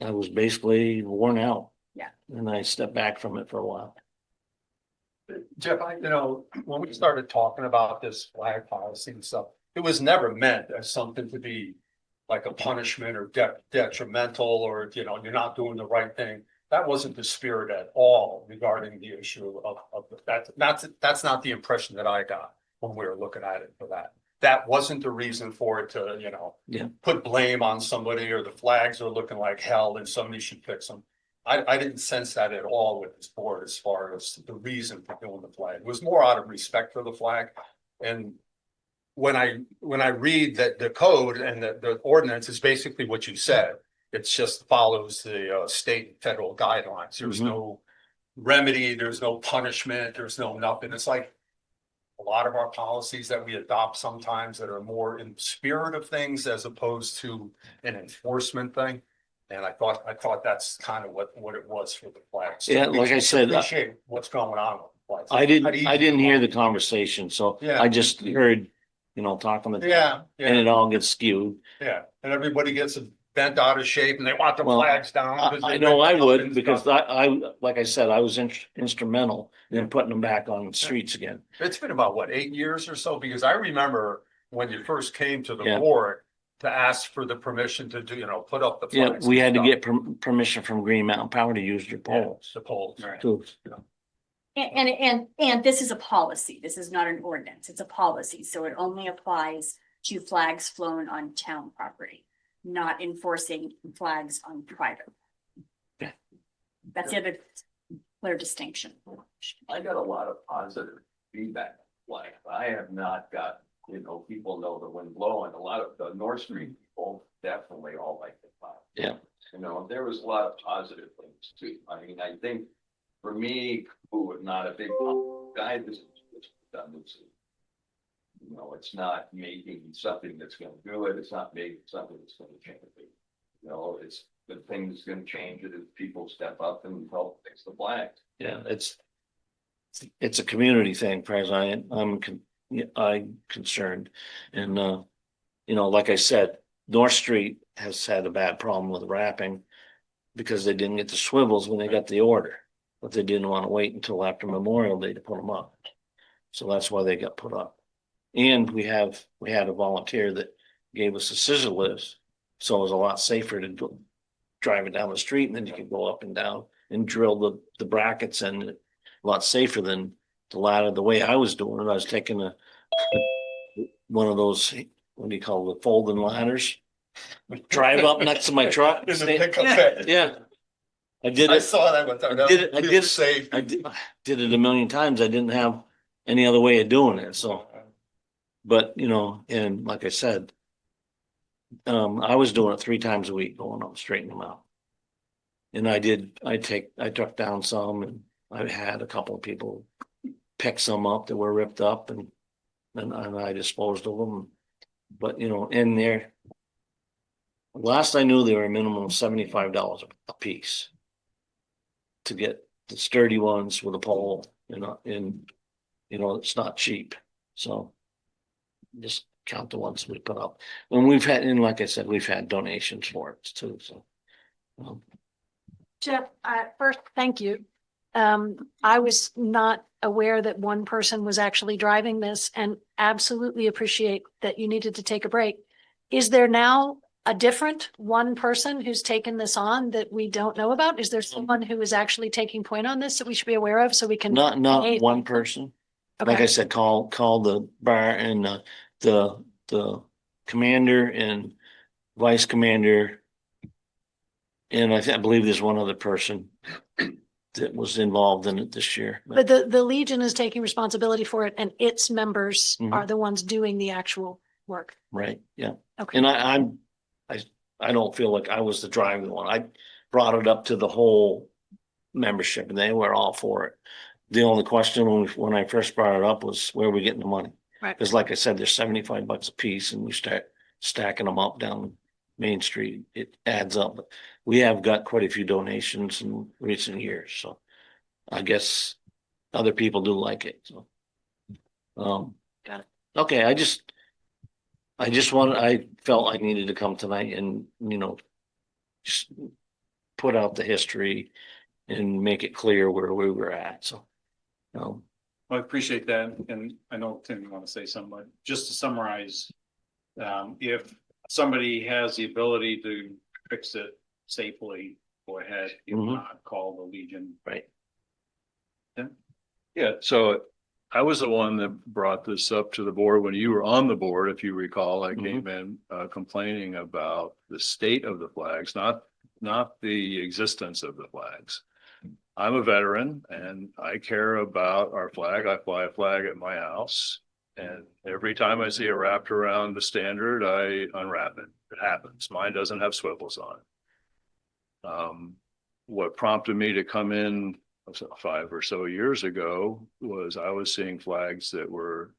I was basically worn out. Yeah. And I stepped back from it for a while. Jeff, when we started talking about this flag policy and stuff, it was never meant as something to be like a punishment or detrimental or, you're not doing the right thing. That wasn't the spirit at all regarding the issue of that. That's not the impression that I got when we were looking at it for that. That wasn't the reason for it to, Yeah. put blame on somebody or the flags are looking like hell and somebody should fix them. I didn't sense that at all with this board as far as the reason for doing the flag. It was more out of respect for the flag. And when I read that the code and the ordinance is basically what you said, it just follows the state and federal guidelines. There's Mhm. no remedy, there's no punishment, there's no nothing. It's like a lot of our policies that we adopt sometimes that are more in the spirit of things as opposed to an enforcement thing. And I thought that's kind of what it was for the flags. Yeah, like I said, Appreciate what's going on with the flags. I didn't hear the conversation, so Yeah. I just heard, talking to. Yeah, And yeah, it all gets skewed. yeah. And everybody gets bent out of shape and they want the Well, flags down. because I they're know I bent up would and because stuff. like I said, I was instrumental in putting them back on the streets again. It's been about 8 years or so, because I remember when you first came to the Yeah. board to ask for the permission to do, put up the Yeah, flags. we and had to stuff. get permission from Green Mountain Power to use their Yeah, poles the poles. Right. too. And this is a policy. This is not an ordinance. It's a policy. So it only applies to flags flown on town property, not enforcing flags on private. Okay. That's the other clear distinction. I got a lot of positive feedback. Like, I have not got, people know the wind blowing. A lot of the North Street people definitely all like the flag. Yeah. There was a lot of positive things too. I mean, I think for me, who was not a big guy, this is redundancy. It's not making something that's gonna do it. It's not making something that's gonna change it. It's the thing that's gonna change it if people step up and help fix the flag. Yeah, it's a community thing, as I'm concerned. And, like I said, North Street has had a bad problem with wrapping because they didn't get the swivels when they got the order, but they didn't want to wait until after Memorial Day to put them up. So that's why they got put up. And we had a volunteer that gave us a scissor lift, so it was a lot safer to go drive it down the street, and then you could go up and down and drill the brackets in. A lot safer than the ladder. The way I was doing it, I was taking one of those, what do you call it, the folding ladders, drive up next to my truck. In the pickup bed. Yeah. I did I it. saw that one time. That did it- was I real did it- safe. I did it a million times. I didn't have any other way of doing it, so. But, and like I said, I was doing it 3 times a week, going up, straightening them out. And I took down some, and I had a couple of people pick some up that were ripped up and I disposed of them. But, in there, last I knew, they were a minimum of $75 a piece to get the sturdy ones with a pole, it's not cheap. So just count the ones we put up. And like I said, we've had donations for it too, so. Jeff, first, thank you. I was not aware that one person was actually driving this and absolutely appreciate that you needed to take a break. Is there now a different one person who's taken this on that we don't know about? Is there someone who is actually taking point on this that we should be aware of so we can? Not Hey, one person. Like I Okay, said, call the bar and the commander and vice commander. And I believe there's one other person that was involved in it this year. but the Legion is taking responsibility for it and its members Mhm. are the ones doing the actual work. Right, yeah. Okay, And I don't feel like I was the driving one. I brought it up to the whole membership and they were all for it. The only question when I first brought it up was where are we getting the money? right. Because like I said, there's 75 bucks a piece and we start stacking them up down Main Street. It adds up. We have got quite a few donations in recent years, so I guess other people do like it, so. Got it. Okay, I felt I needed to come tonight and, just put out the history and make it clear where we were at, so. I appreciate that, and I know Tim, you want to say something, but just to summarize. If somebody has the ability to fix it safely, go ahead, if Mhm. not, call the Legion. Right. Yeah, so I was the one that brought this up to the board when you were on the board, if you recall. I came in complaining about the state of the flags, not the existence of the flags. I'm a veteran and I care about our flag. I fly a flag at my house. And every time I see it wrapped around the standard, I unwrap it. It happens. Mine doesn't have swivels on it. What prompted me to come in 5 or so years ago was I was seeing flags that were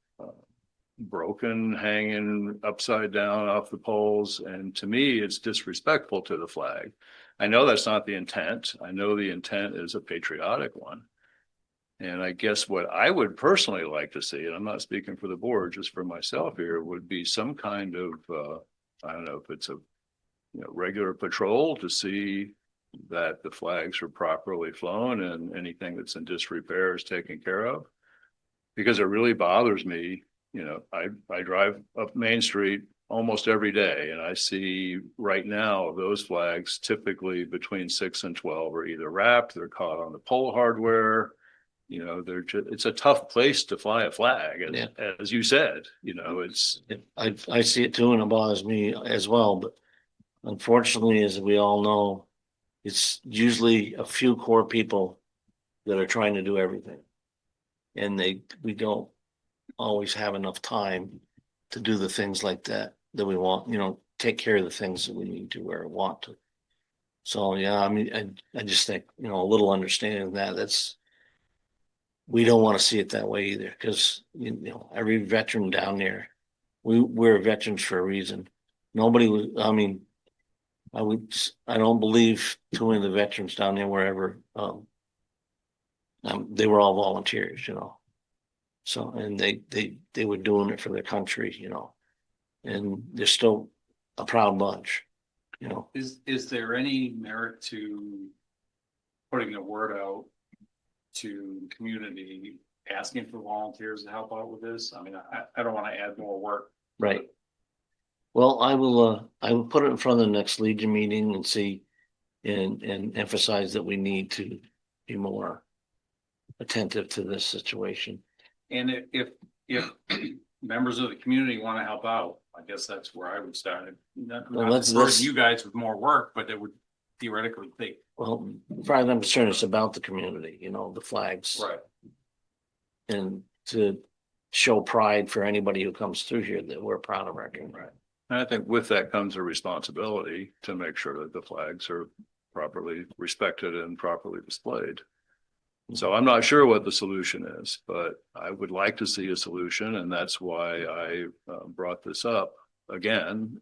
broken, hanging upside down off the poles. And to me, it's disrespectful to the flag. I know that's not the intent. I know the intent is a patriotic one. And I guess what I would personally like to see, and I'm not speaking for the board, just for myself here, would be some kind of, I don't know if it's a regular patrol to see that the flags are properly flown and anything that's in disrepair is taken care of. Because it really bothers me, I drive up Main Street almost every day and I see right now those flags typically between 6 and 12 are either wrapped, they're caught on the pole hardware. It's a tough place to fly a flag, as you said, it's. I see it too, and it bothers me as well, but unfortunately, as we all know, it's usually a few core people that are trying to do everything. And we don't always have enough time to do the things like that we want, take care of the things that we need to or want to. So, yeah, I mean, I just think, a little understanding that we don't want to see it that way either, because, every veteran down there, we're veterans for a reason. Nobody was, I don't believe too many of the veterans down there were ever, they were all volunteers, So, and they were doing it for their country, and they're still a proud bunch, Is there any merit to putting the word out to the community, asking for volunteers to help out with this? I mean, I don't want to add more work. Right. Well, I will put it in front of the next Legion meeting and see and emphasize that we need to be more attentive to this situation. And if members of the community want to help out, I guess that's where I would start. Not burden you guys with more work, but it would theoretically take. Well, as far as I'm concerned, it's about the community, the flags. Right. And to show pride for anybody who comes through here that we're proud of our community. Right. And I think with that comes a responsibility to make sure that the flags are properly respected and properly displayed. So I'm not sure what the solution is, but I would like to see a solution, and that's why I brought this up again.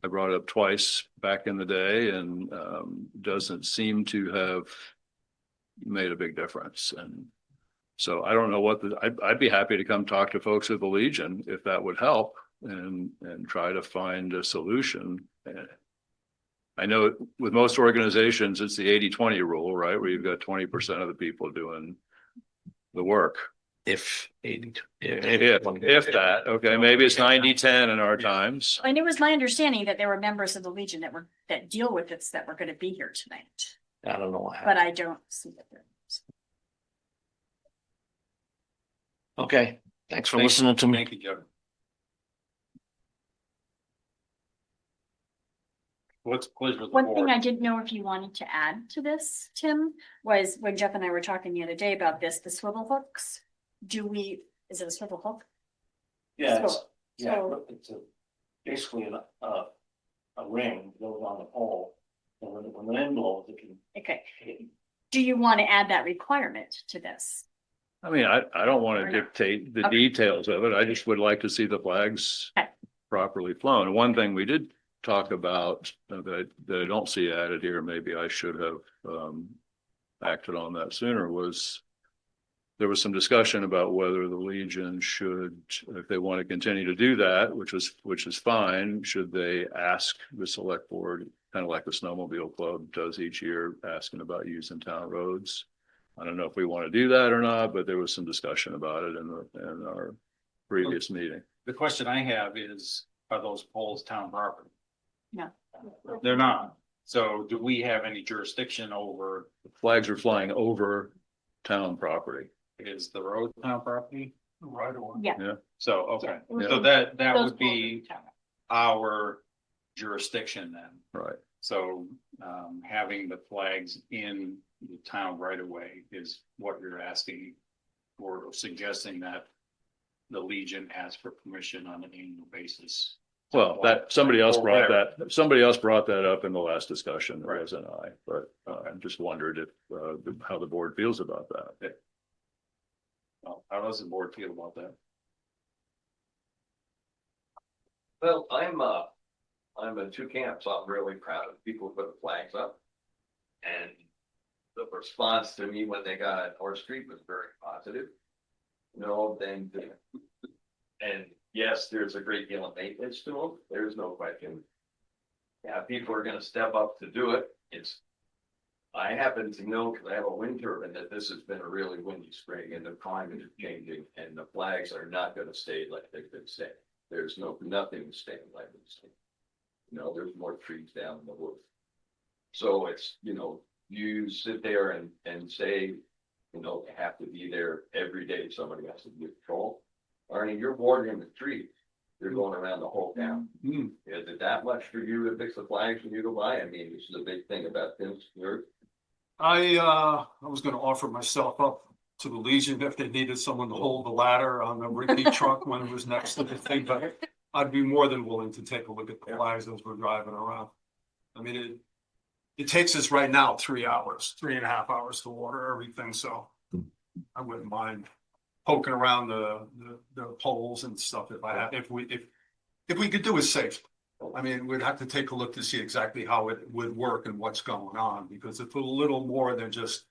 I brought it up twice back in the day, and doesn't seem to have made a big difference. And so I don't know what I'd be happy to come talk to folks at the Legion if that would help, and try to find a solution. I know with most organizations, it's the 80-20 rule, right? Where you've got 20% of the people doing the work. If 80, If that, okay, maybe it's 90-10 in our times. And it was my understanding that there were members of the Legion that deal with this that were gonna be here tonight, I don't know what but happened. I don't see that. Okay, thanks for Thank- listening to me. Thank you, Jeff. What's the pleasure of the One thing board? I didn't know if you wanted to add to this, Tim, was when Jeff and I were talking the other day about this, the swivel hooks. Is it a swivel hook? Yeah, So- so- it's basically a ring goes on the pole. And when the wind blows, it can. Okay, do you want to add that requirement to this? I mean, I don't want Or to not. dictate the Okay. details of it. I just would like to see the flags Okay. properly flown. And one thing we did talk about that I don't see added here, maybe I should have acted on that sooner, was there was some discussion about whether the Legion should, if they want to continue to do that, which is fine, should they ask the select board, kind of like the snowmobile club does each year, asking about using town roads. I don't know if we want to do that or not, but there was some discussion about it in our previous meeting. The question I have is, are those poles town property? No. They're not. So do we have any jurisdiction over, Flags are flying over town property. is the road town property? Right away. Yeah. So, okay, Yeah. so that Those would be poles are town. our jurisdiction then. Right. So having the flags in the town right away is what you're asking or suggesting that the Legion asks for permission on an annual basis. Well, that, somebody else Or brought whatever. somebody else brought that up in the last discussion, it Right. wasn't I, but I just wondered if, how the board feels about that. Well, how does the board feel about that? Well, I'm in two camps. I'm really proud of people who put the flags up. And the response to me when they got on North Street was very positive. And yes, there's a great deal of maintenance to them. There's no question. Yeah, people are gonna step up to do it. I happen to know, because I have a wind turbine, that this has been a really windy spring and the climate is changing and the flags are not gonna stay like they've been staying. There's nothing staying like it's staying. There's more trees down in the woods. So it's, you sit there and say, you have to be there every day. Somebody has to be patrol. Arnie, you're watering the trees. You're going around the whole town. Is it that much for you to fix the flags when you go by? I mean, this is a big thing about this. I was gonna offer myself up to the Legion if they needed someone to hold the ladder on the repeat truck when it was next to the thing, but I'd be more than willing to take a look at the flags as we're driving around. I mean, it takes us right now 3 hours, 3.5 hours to water everything, so I wouldn't mind poking around the poles and stuff if we could do it safe. I mean, we'd have to take a look to see exactly how it would work and what's going on, because it's a little more than just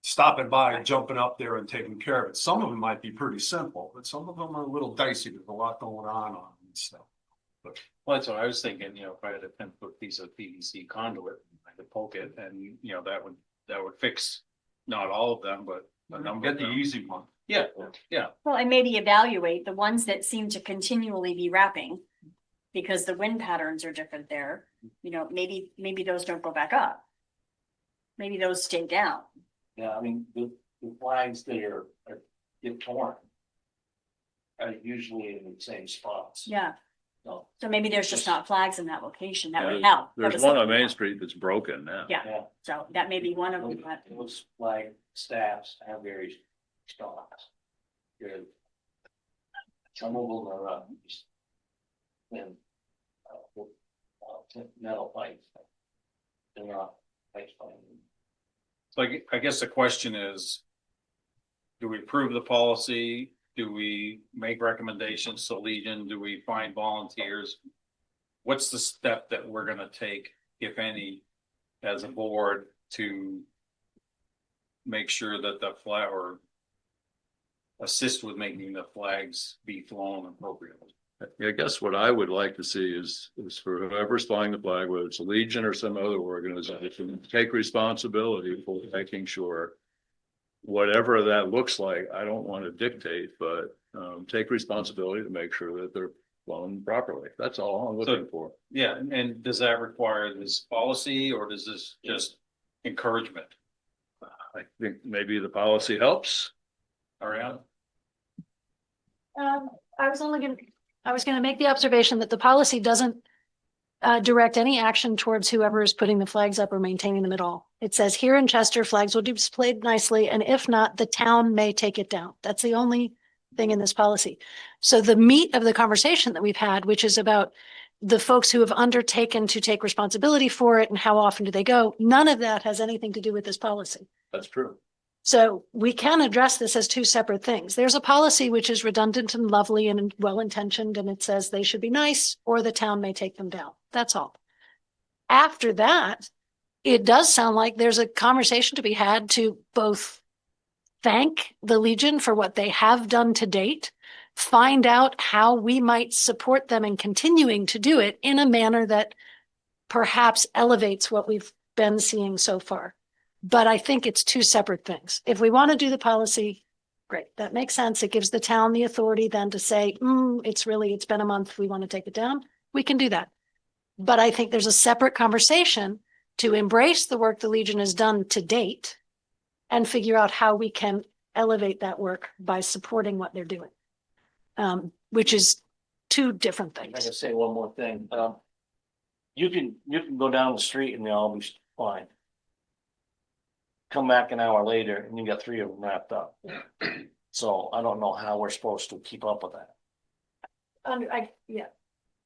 stopping by, jumping up there and taking care of it. Some of them might be pretty simple, but some of them are a little dicey. There's a lot going on and stuff. Well, that's what I was thinking, if I had a 10-foot piece of PVC conduit, I could poke it and, that would fix not all of them, but a number of Get the them. easy one. Yeah, Well, and maybe evaluate the ones that seem to continually be wrapping. Because the wind patterns are different there, maybe those don't go back up. Maybe those stay down. Yeah, I mean, the flags that get torn are usually in the same spots. Yeah, So, so maybe there's just not flags in that location, that would Yeah, help. That There's was one on something Main else. Street that's broken now. Yeah. yeah, So that may be one of them, but those flag staffs have various spots. Good. Some of them are, just thin, metal pipes. They're not pipes. so I guess the question is, do we approve the policy? Do we make recommendations to Legion? Do we find volunteers? What's the step that we're gonna take, if any, as a board to make sure that the flag or assist with making the flags be flown appropriately? I guess what I would like to see is for whoever's flying the flag, whether it's a Legion or some other organization, take responsibility for making sure whatever that looks like, I don't want to dictate, but take responsibility to make sure that they're flown properly. That's all I'm looking for. Yeah, and does that require this policy or does this just encouragement? I think maybe the policy helps. Ariana? I was gonna make the observation that the policy doesn't direct any action towards whoever is putting the flags up or maintaining them at all. It says here in Chester, flags will be displayed nicely, and if not, the town may take it down. That's the only thing in this policy. So the meat of the conversation that we've had, which is about the folks who have undertaken to take responsibility for it and how often do they go, none of that has anything to do with this policy. That's true. So we can address this as two separate things. There's a policy which is redundant and lovely and well-intentioned, and it says they should be nice or the town may take them down. That's all. After that, it does sound like there's a conversation to be had to both thank the Legion for what they have done to date, find out how we might support them in continuing to do it in a manner that perhaps elevates what we've been seeing so far. But I think it's two separate things. If we want to do the policy, great, that makes sense. It gives the town the authority then to say, it's been a month, we want to take it down. We can do that. But I think there's a separate conversation to embrace the work the Legion has done to date and figure out how we can elevate that work by supporting what they're doing. Which is two different I things. gotta say one more thing. You can go down the street and they'll all be fine. Come back an hour later and you got 3 of them wrapped up. So I don't know how we're supposed to keep up with that. Yeah.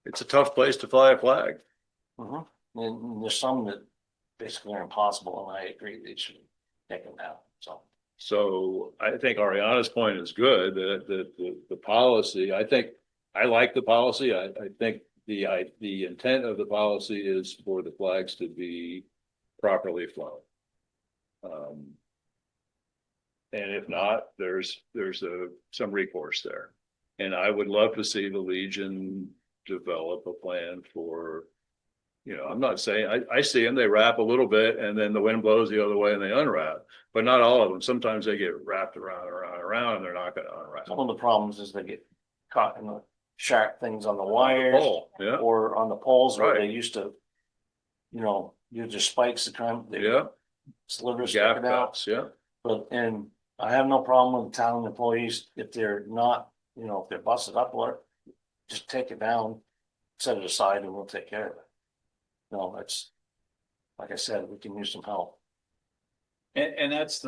It's a tough place to fly a flag. And there's some that basically are impossible, and I agree they should take them down, so. So I think Ariana's point is good, that the policy, I think, I like the policy. I think the intent of the policy is for the flags to be properly flown. And if not, there's some recourse there. And I would love to see the Legion develop a plan for, I'm not saying, I see them, they wrap a little bit and then the wind blows the other way and they unwrap, but not all of them. Sometimes they get wrapped around and they're not going to unwrap. Some of the problems is they get caught in the sharp things on the wires. Pole, yeah. Or on the poles where Right. they used to, use their spikes to try and. Yeah. Slivers Gap sticking out. cuts, yeah. And I have no problem with town employees if they're not, if they're busted up, or just take it down, set it aside and we'll take care of it. No, that's, like I said, we can use some help. And that's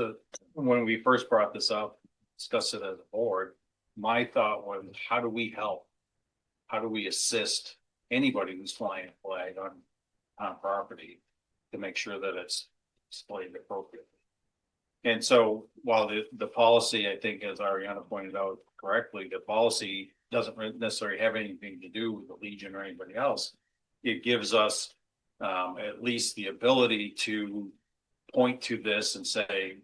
when we first brought this up, discussed it as a board, my thought was, how do we help? How do we assist anybody who's flying a flag on property to make sure that it's displayed appropriately? And so while the policy, I think, as Ariana pointed out correctly, the policy doesn't necessarily have anything to do with the Legion or anybody else. It gives us at least the ability to point to this and say,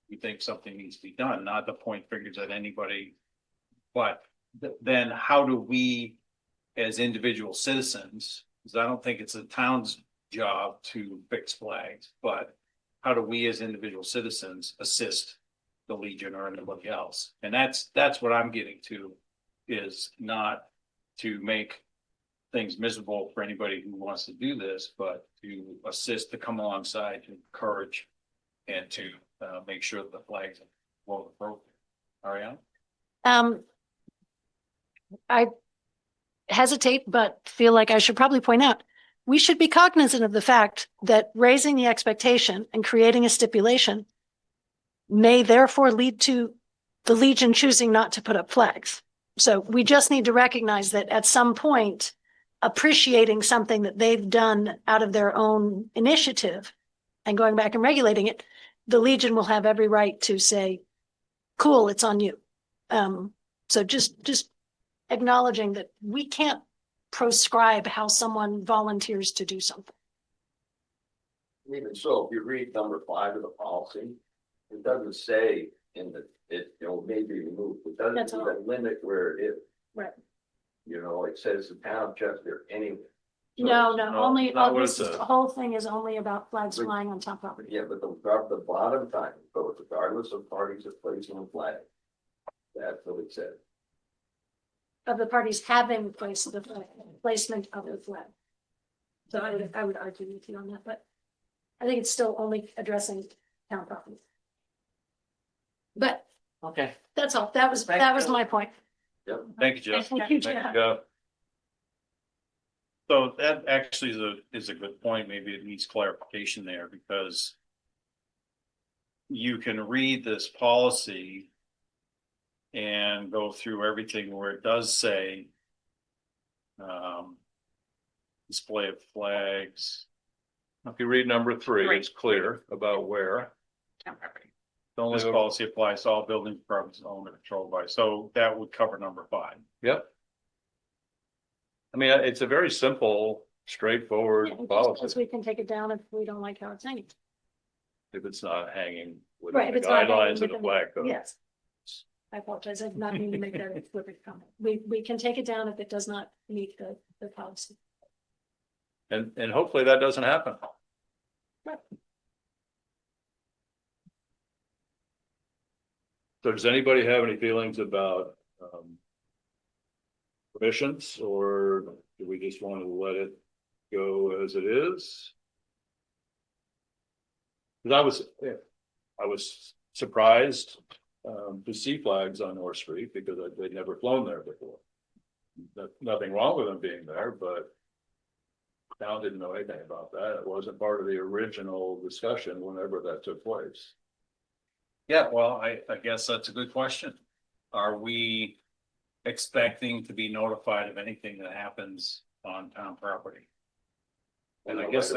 we think something needs to be done, not to point fingers at anybody. But then how do we, as individual citizens, because I don't think it's the town's job to fix flags, but how do we as individual citizens assist the Legion or anybody else? And that's what I'm getting to, is not to make things miserable for anybody who wants to do this, but to assist, to come alongside, to encourage, and to make sure that the flags are well appropriate. Ariana? I hesitate, but feel like I should probably point out, we should be cognizant of the fact that raising the expectation and creating a stipulation may therefore lead to the Legion choosing not to put up flags. So we just need to recognize that at some point, appreciating something that they've done out of their own initiative and going back and regulating it, the Legion will have every right to say, cool, it's on you. So just acknowledging that we can't proscribe how someone volunteers to do something. Even so, if you read number 5 of the policy, it doesn't say it may be removed. It That's doesn't all. even limit where it is. Right. It says the town of Chester anywhere. No, only, not what it this is- says. the whole thing is only about flags flying on town property. Yeah, but the bottom time, goes regardless of parties that placing a flag. That's what it said. Of the parties having placed the placement of the flag. So I would argue with you on that, but I think it's still only addressing town property. But Okay. that's all. That was my point. Thank you, Jeff. Thank you, Thank Jeff. Jeff. So that actually is a good point. Maybe it needs clarification there because you can read this policy and go through everything where it does say display of flags. If you read number 3, it's clear about where. Town property. This policy applies to all building departments owned or controlled by, so that would cover number 5. Yep. I mean, it's a very simple, straightforward Yeah, policy, because we can take it down if we don't like how it's hanging. if it's not hanging Right, within if the it's not hanging guidelines of the within flag code. Yes. I apologize. I did not mean to make that a flippant comment. We can take it down if it does not meet the policy. And hopefully that doesn't happen. Right. So does anybody have any feelings about permissions, or do we just want to let it go as it is? Because I was surprised to see flags on North Street because they'd never flown there before. Nothing wrong with them being there, but town didn't know anything about that. It wasn't part of the original discussion whenever that took place. Yeah, well, I guess that's a good question. Are we expecting to be notified of anything that happens on town property? And I guess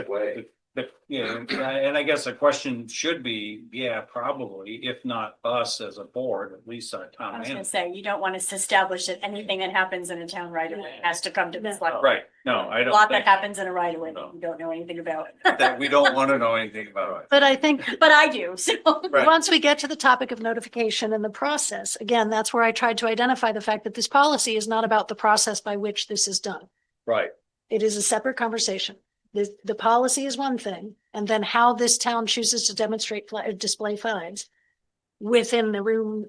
and I guess the question should be, yeah, probably, if not us as a board, at least our I town was gonna manager. say, you don't want to establish that anything that happens in a town right away has to come to the select. board. Right, no, I A don't lot that think happens in a right of way No. that you don't know anything about. that we don't want to know anything about it. But I think But I do, so. Right. once we get to the topic of notification and the process, again, that's where I tried to identify the fact that this policy is not about the process by which this is done. Right, It is a separate conversation. The policy is one thing, and then how this town chooses to demonstrate display flags within the room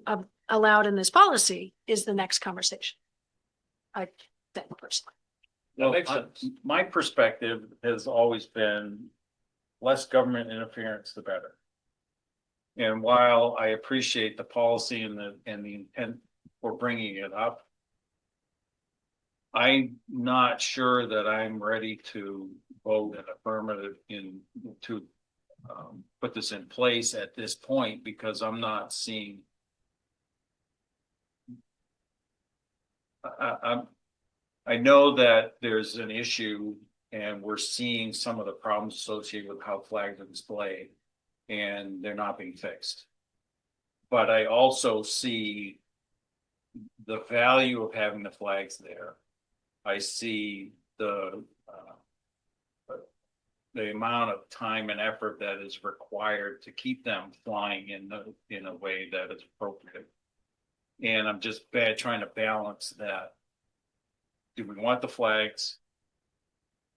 allowed in this policy is the next conversation. I think personally. that makes sense. My perspective has always been less government interference, the better. And while I appreciate the policy and the intent for bringing it up, I'm not sure that I'm ready to vote an affirmative to put this in place at this point, because I'm not seeing. I know that there's an issue and we're seeing some of the problems associated with how flags are displayed and they're not being fixed. But I also see the value of having the flags there. I see the amount of time and effort that is required to keep them flying in a way that is appropriate. And I'm just trying to balance that. Do we want the flags?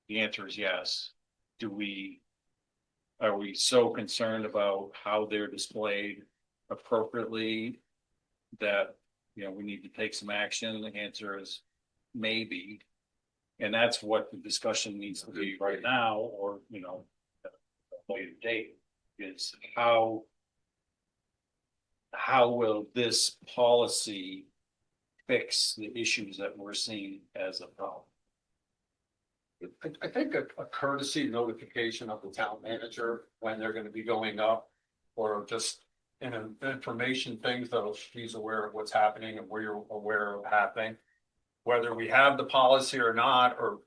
The answer is yes. Are we so concerned about how they're displayed appropriately that, we need to take some action? The answer is maybe. And that's what the discussion needs to be right now, or, at a later date, is how will this policy fix the issues that we're seeing as a problem? I think a courtesy notification of the town manager when they're gonna be going up, or just information things that she's aware of what's happening and where you're aware of happening. Whether we have the policy or not, or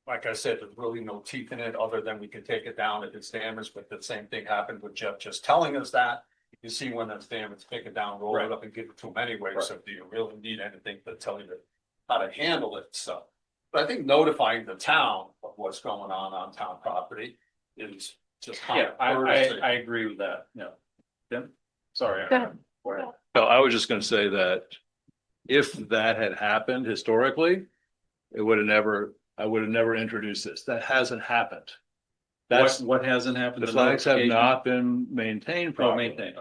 like I said, there's really no teeth in it other than we can take it down if it's damaged, but the same thing happened with Jeff just telling us that. You see when it's damaged, take it down, roll it up and give it to them anyway. So do you really need anything to tell you how to handle it? So, but I think notifying the town of what's going on town property is just. Yeah, I agree with that. Yeah. Tim? Sorry. Go ahead. Go ahead. No, I was just gonna say that if that had happened historically, it would have never I would have never introduced this. That hasn't happened. That's, What hasn't happened? the flags have not been maintained Oh, properly. maintained.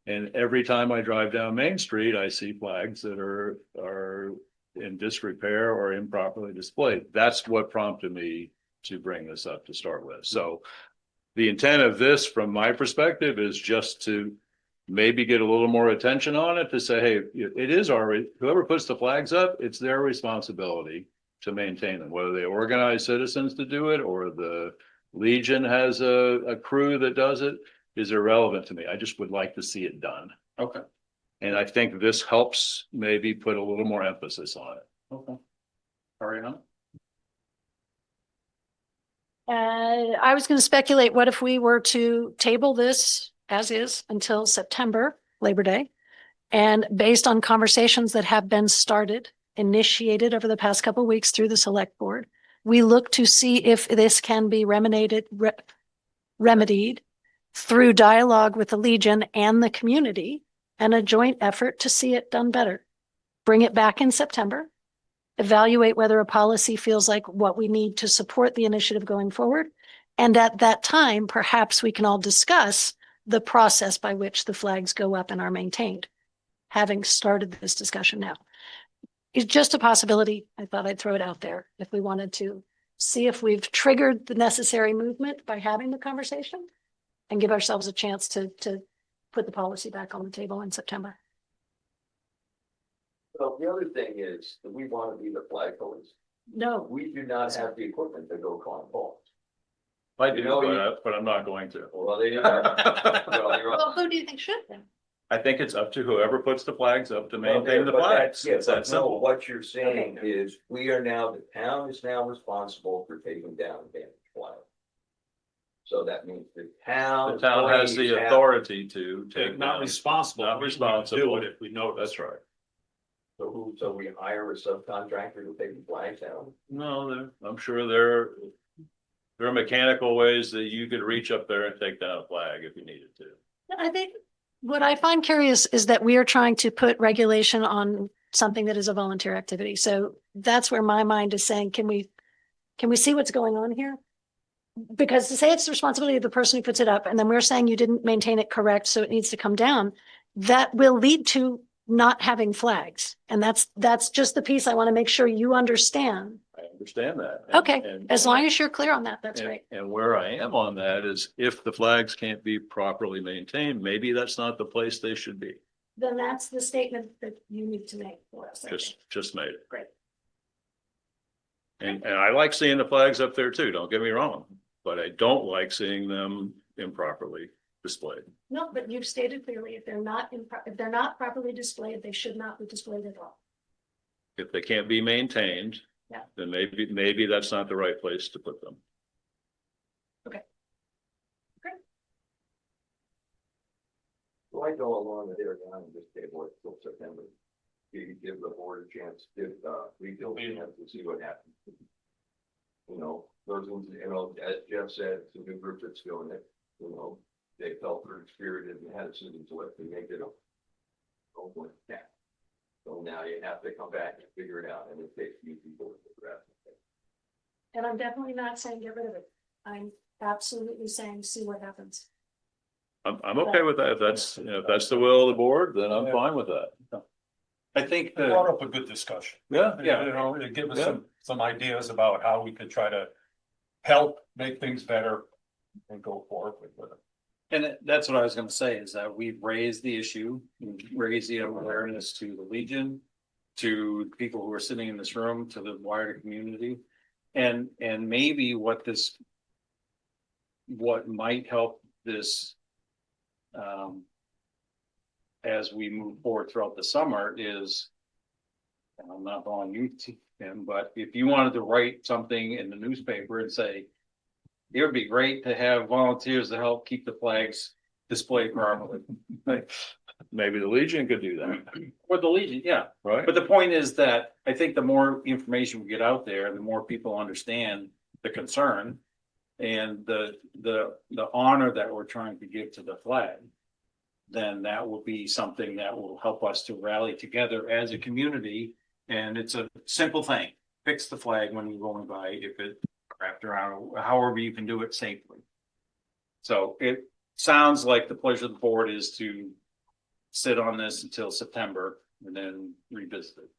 And every time I drive down Main Street, I see flags that are in disrepair or improperly displayed. That's what prompted me to bring this up to start with. So the intent of this, from my perspective, is just to maybe get a little more attention on it, to say, hey, it is whoever puts the flags up, it's their responsibility to maintain them, whether they organize citizens to do it or the Legion has a crew that does it, is irrelevant to me. I just would like to see it done. Okay. And I think this helps maybe put a little more emphasis on it. Okay. All right, huh? I was going to speculate, what if we were to table this as is until September, Labor Day? And based on conversations that have been started, initiated over the past couple of weeks through the select board, we look to see if this can be remedied through dialogue with the Legion and the community, and a joint effort to see it done better. Bring it back in September, evaluate whether a policy feels like what we need to support the initiative going forward. And at that time, perhaps we can all discuss the process by which the flags go up and are maintained, having started this discussion now. It's just a possibility. I thought I'd throw it out there if we wanted to see if we've triggered the necessary movement by having the conversation and give ourselves a chance to put the policy back on the table in September. Well, the other thing is that we want to be the flag police. No, We do not have the equipment to go climb poles. I do, You know, but I'm not going to. Well, they are. Well, you're well, who do you think should then? I think it's up to whoever puts the flags up to Well, maintain the but flags. Yeah, It's but that no, simple. what you're saying is, we are now, the town is now responsible for taking down damaged flags. So that means the town. The town has the employees have- authority to take Not down. responsible. Not We responsible. Do it if we know. That's right. So we hire a subcontractor to take the flags down? No, I'm sure there are mechanical ways that you could reach up there and take down a flag if you needed to. I think what I find curious is that we are trying to put regulation on something that is a volunteer activity. So that's where my mind is saying, can we see what's going on here? Because to say it's the responsibility of the person who puts it up, and then we're saying you didn't maintain it correct, so it needs to come down, that will lead to not having flags. And that's just the piece I want to make sure you understand. I understand that. Okay, as long as you're clear on that, that's great. And where I am on that is, if the flags can't be properly maintained, maybe that's not the place they should be. Then that's the statement that you need to make for us. I think. Just made it. Great. And I like seeing the flags up there too, don't get me wrong, but I don't like seeing them improperly displayed. No, but you've stated clearly, if they're not properly displayed, they should not be displayed at all. If they can't be maintained, Yeah. then maybe that's not the right place to put them. So I go along with their line and just table it till September. Give the board a chance, rebuild a chance to see what happens. You know, those ones, as Jeff said, it's a new group that's doing it, they felt very spirited and had a city to let them make it up. Yeah. So now you have to come back and figure it out, and it takes you people to figure out. And I'm definitely not saying get rid of it. I'm absolutely saying see what happens. I'm okay with that. If that's the will of the board, then I'm fine with that. I think Brought up a good discussion. Yeah. It gave us some ideas about how we could try to help make things better and go forward with it. And that's what I was gonna say, is that we've raised the issue, raised the awareness to the Legion, to people who are sitting in this room, to the wider community. And maybe what might help this as we move forward throughout the summer is, and I'm not calling you Tim, but if you wanted to write something in the newspaper and say, it would be great to have volunteers to help keep the flags displayed properly. Maybe the Legion could do that, Or the Legion, yeah. right? But the point is that I think the more information we get out there, the more people understand the concern and the honor that we're trying to give to the flag. Then that will be something that will help us to rally together as a community. And it's a simple thing. fix the flag when you're going by, if it wrapped around, however you can do it safely. So it sounds like the pleasure of the board is to sit on this until September and then revisit it.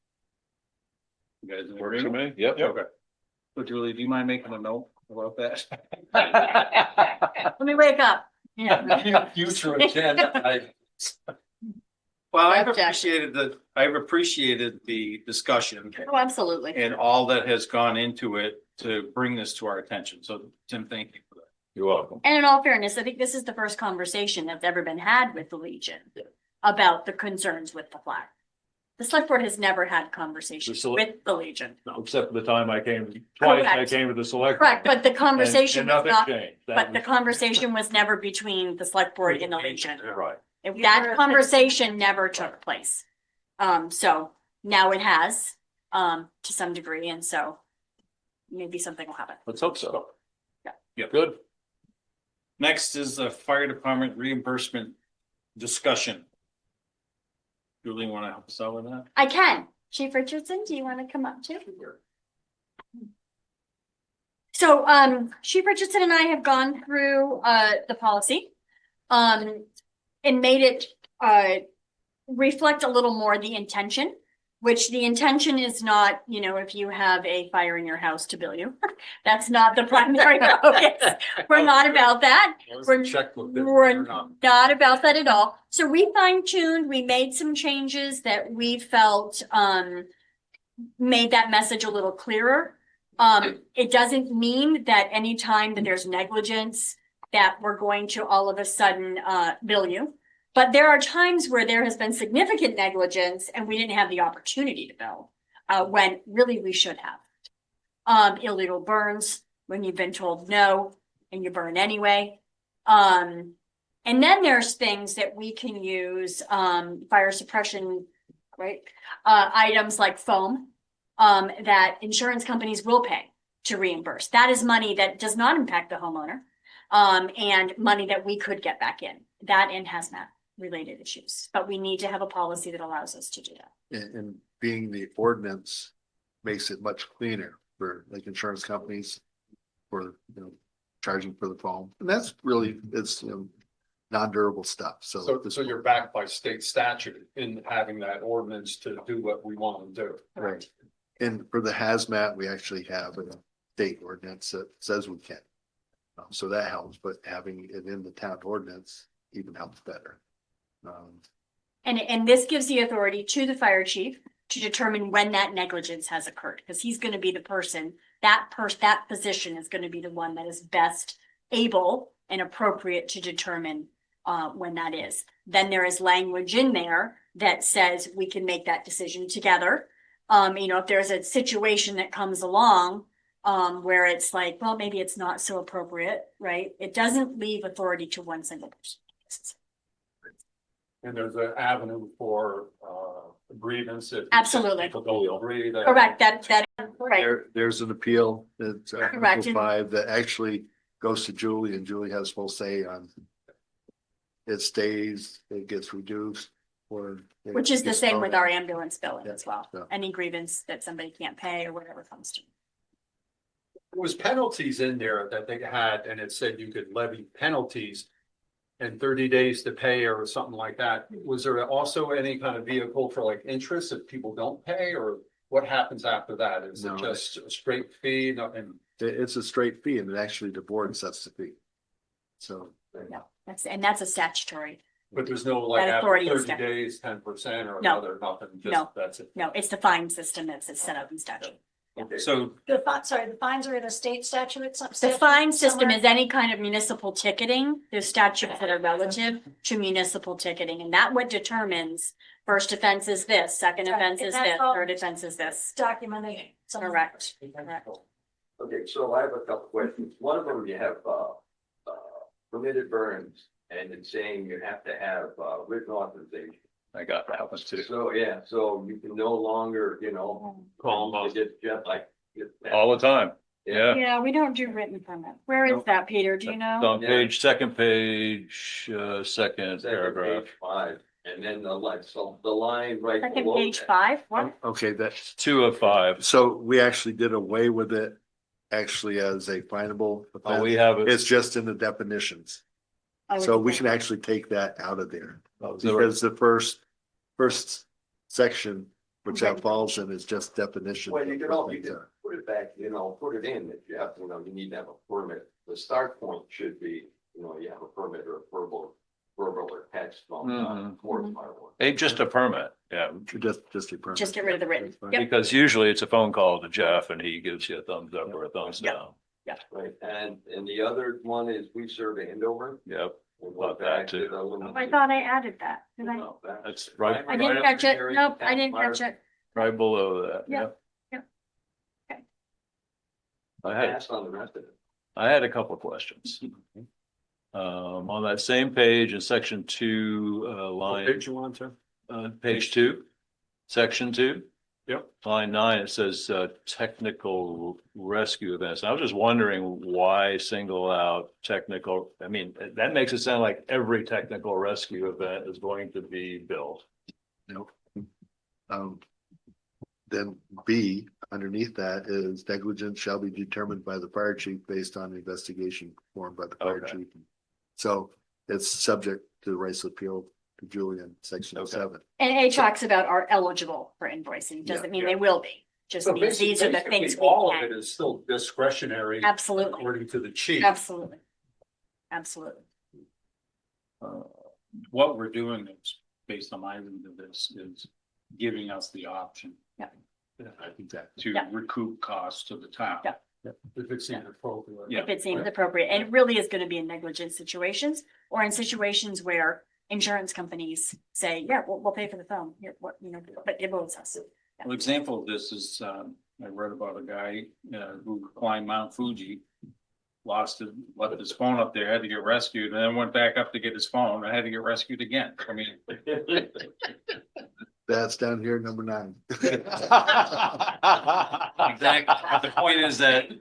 You guys in Works for agreement? me. Yep. Okay. So Julie, do you mind making a note about that? Let me wake up. Yeah. Future agenda, Well, I've Objection. appreciated the discussion Oh, absolutely. and all that has gone into it to bring this to our attention. So Tim, thank you for that. You're welcome. And in all fairness, I think this is the first conversation that's ever been had with the Legion about the concerns with the flag. The select board has never had conversations with the Legion. Except the time I came, twice I Correct. came to the select. Correct, but the And conversation was nothing not, changed. That but the was- conversation was never between the select board and the Legion. Right. That conversation never took place. So now it has, to some degree, and so maybe something will happen. Let's hope so. Yeah. Good. Next is the fire department reimbursement discussion. Julie, want to help us out with that? I can. Chief Richardson, do you want to come up too? So, Chief Richardson and I have gone through, the policy, and made it, reflect a little more the intention, which the intention is not, you know, if you have a fire in your house to bill you. That's not the primary focus. We're not about that. We're- checkbook. we're not about that at all. So we fine tuned, we made some changes that we felt, made that message a little clearer. It doesn't mean that anytime that there's negligence, that we're going to all of a sudden, bill you. But there are times where there has been significant negligence and we didn't have the opportunity to bill, when really we should have. Illegal burns, when you've been told no and you burn anyway. And then there's things that we can use, fire suppression, right? Items like foam, that insurance companies will pay to reimburse. That is money that does not impact the homeowner, and money that we could get back in. That and hazmat related issues, but we need to have a policy that allows us to do that. And being the ordinance makes it much cleaner for like insurance companies for, you know, charging for the foam. And that's really, it's, you know, non-durable stuff. So you're backed by state statute in having that ordinance to do what we want to do. Right. And for the hazmat, we actually have a state ordinance that says we can. So that helps, but having it in the town ordinance even helps better. And this gives the authority to the fire chief to determine when that negligence has occurred, because he's gonna be the person, that position is gonna be the one that is best able and appropriate to determine when that is. Then there is language in there that says we can make that decision together. You know, if there's a situation that comes along, where it's like, well, maybe it's not so appropriate, right? It doesn't leave authority to one single person. And there's an avenue for grievance if Absolutely. people don't agree that. Correct, that, right, There's an appeal that's Correct. Article 5 that actually goes to Julie, and Julie has full say on it stays, it gets reduced, or it which is the gets same thrown with out. our ambulance billing as well. Yeah. Any grievance that somebody can't pay or whatever comes to. There was penalties in there that they had, and it said you could levy penalties in 30 days to pay or something like that. Was there also any kind of vehicle for like interest if people don't pay, or what happens after that? Is No. it just a straight fee? And It's a straight fee, and actually the board sets the fee. So. No, that's a statutory. but there's no like That after authority is 30 there. days, 10% or No. another, nothing, No. just that's it. No, it's the fine system that's set up in statute. Okay. So The fines are in a state statute, it's not. The fine system is any kind of municipal ticketing. There's statutes that are relative to municipal ticketing, and that what determines first offense is this, second Right, offense and is that's this, all- third offense is this. Documented. Correct. Correct. Okay, so I have a couple questions. One of them, you have, permitted burns, and it's saying you have to have, written authorization. I got that one too. So, yeah, so you can no longer, you know, Call them up. just like. All the time. Yeah. Yeah, we don't do written permit. Where is Nope. that, Peter? Do you It's know? on page, second page, second Second paragraph. page 5. And then the line, so the line right Second below page that. 5, what? Okay, that's, 2 of 5. so we actually did away with it actually as a finable Oh, we offense. have it. It's just in the definitions. I would So think we that- can actually take that out of there. Oh, Because the first section, which that Right. falls in, is just definition. Well, you of can what all, you things can are. put it back, put it in if you have, you need to have a permit. The start point should be, you have a permit or a verbal or text from, Mhm. court firework. Just a permit, yeah, Just a permit. Just get rid of the written. That's fine. Yep. because usually it's a phone call to Jeff and he gives you a thumbs up or a thumbs Yeah. down. Right, and the other one is we serve Andover. Yep, We'll About go that back to too. the Oh, I thought I added that. Did I? No, that's- that's right. I didn't right- catch it. Nope, I didn't catch it. Right below that, Yeah, yep. yeah. Okay. I had, Passed on the rest of it. I had a couple of questions. On that same page in section 2, line. Page you want to? Page 2, section 2. Yep. Line 9, it says, technical rescue events. I was just wondering why single out technical, I mean, that makes it sound like every technical rescue event is going to be billed. Nope. Then B, underneath that is negligence shall be determined by the fire chief based on the investigation performed by the fire Okay. chief. So it's subject to the rights of appeal to Julian, section Okay. 7. And it talks about are eligible for invoicing. Doesn't mean they will be. Just So means these are the basically, things we all of it can. is still discretionary Absolutely, according to the chief. absolutely. Absolutely. What we're doing is, based on my read of this, is giving us the option. Yeah. Exactly. To Yeah. recoup costs to the town. Yeah. If it's inappropriate. Yeah. If it seems appropriate, and it really is gonna be in negligent situations or in situations where insurance companies say, yeah, we'll pay for the phone, here, what, but it owes us. An example of this is, I read about a guy, who climbed Mount Fuji. Left his phone up there, had to get rescued, and then went back up to get his phone, and had to get rescued again. I mean. That's down here, number 9. Exactly, but the point is that.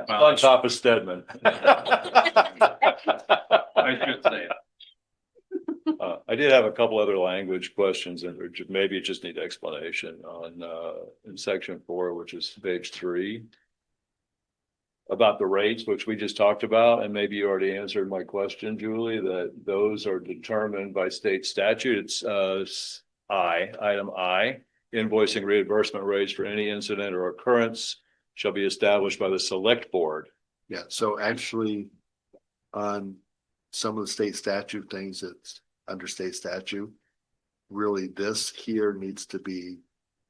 On top of Stedman. I should say it. I did have a couple other language questions and maybe just need explanation on, in section 4, which is page 3. About the rates, which we just talked about, and maybe you already answered my question, Julie, that those are determined by state statute. It's, item I, invoicing reimbursement rates for any incident or occurrence shall be established by the select board. Yeah, so actually, on some of the state statute things that's under state statute, really this here needs to be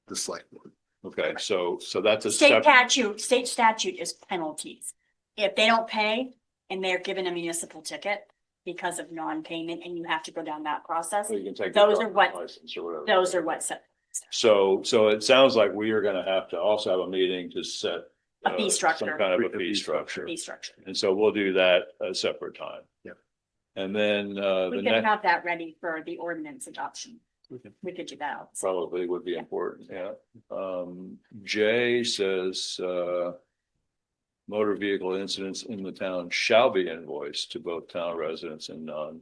the select board. Okay, so that's a State separate. statute is penalties. If they don't pay and they're given a municipal ticket because of non-payment and you have to go down that process, You can take those your are what- license or whatever. those are what set So it sounds like we are gonna have to also have a meeting to set. A fee structure. Some kind of a fee structure. fee structure. And so we'll do that a separate time. Yep. And then, the We could next have that ready for the ordinance adoption. Okay. We could do that. also. probably would be important, yeah. J says, motor vehicle incidents in the town shall be invoiced to both town residents and non.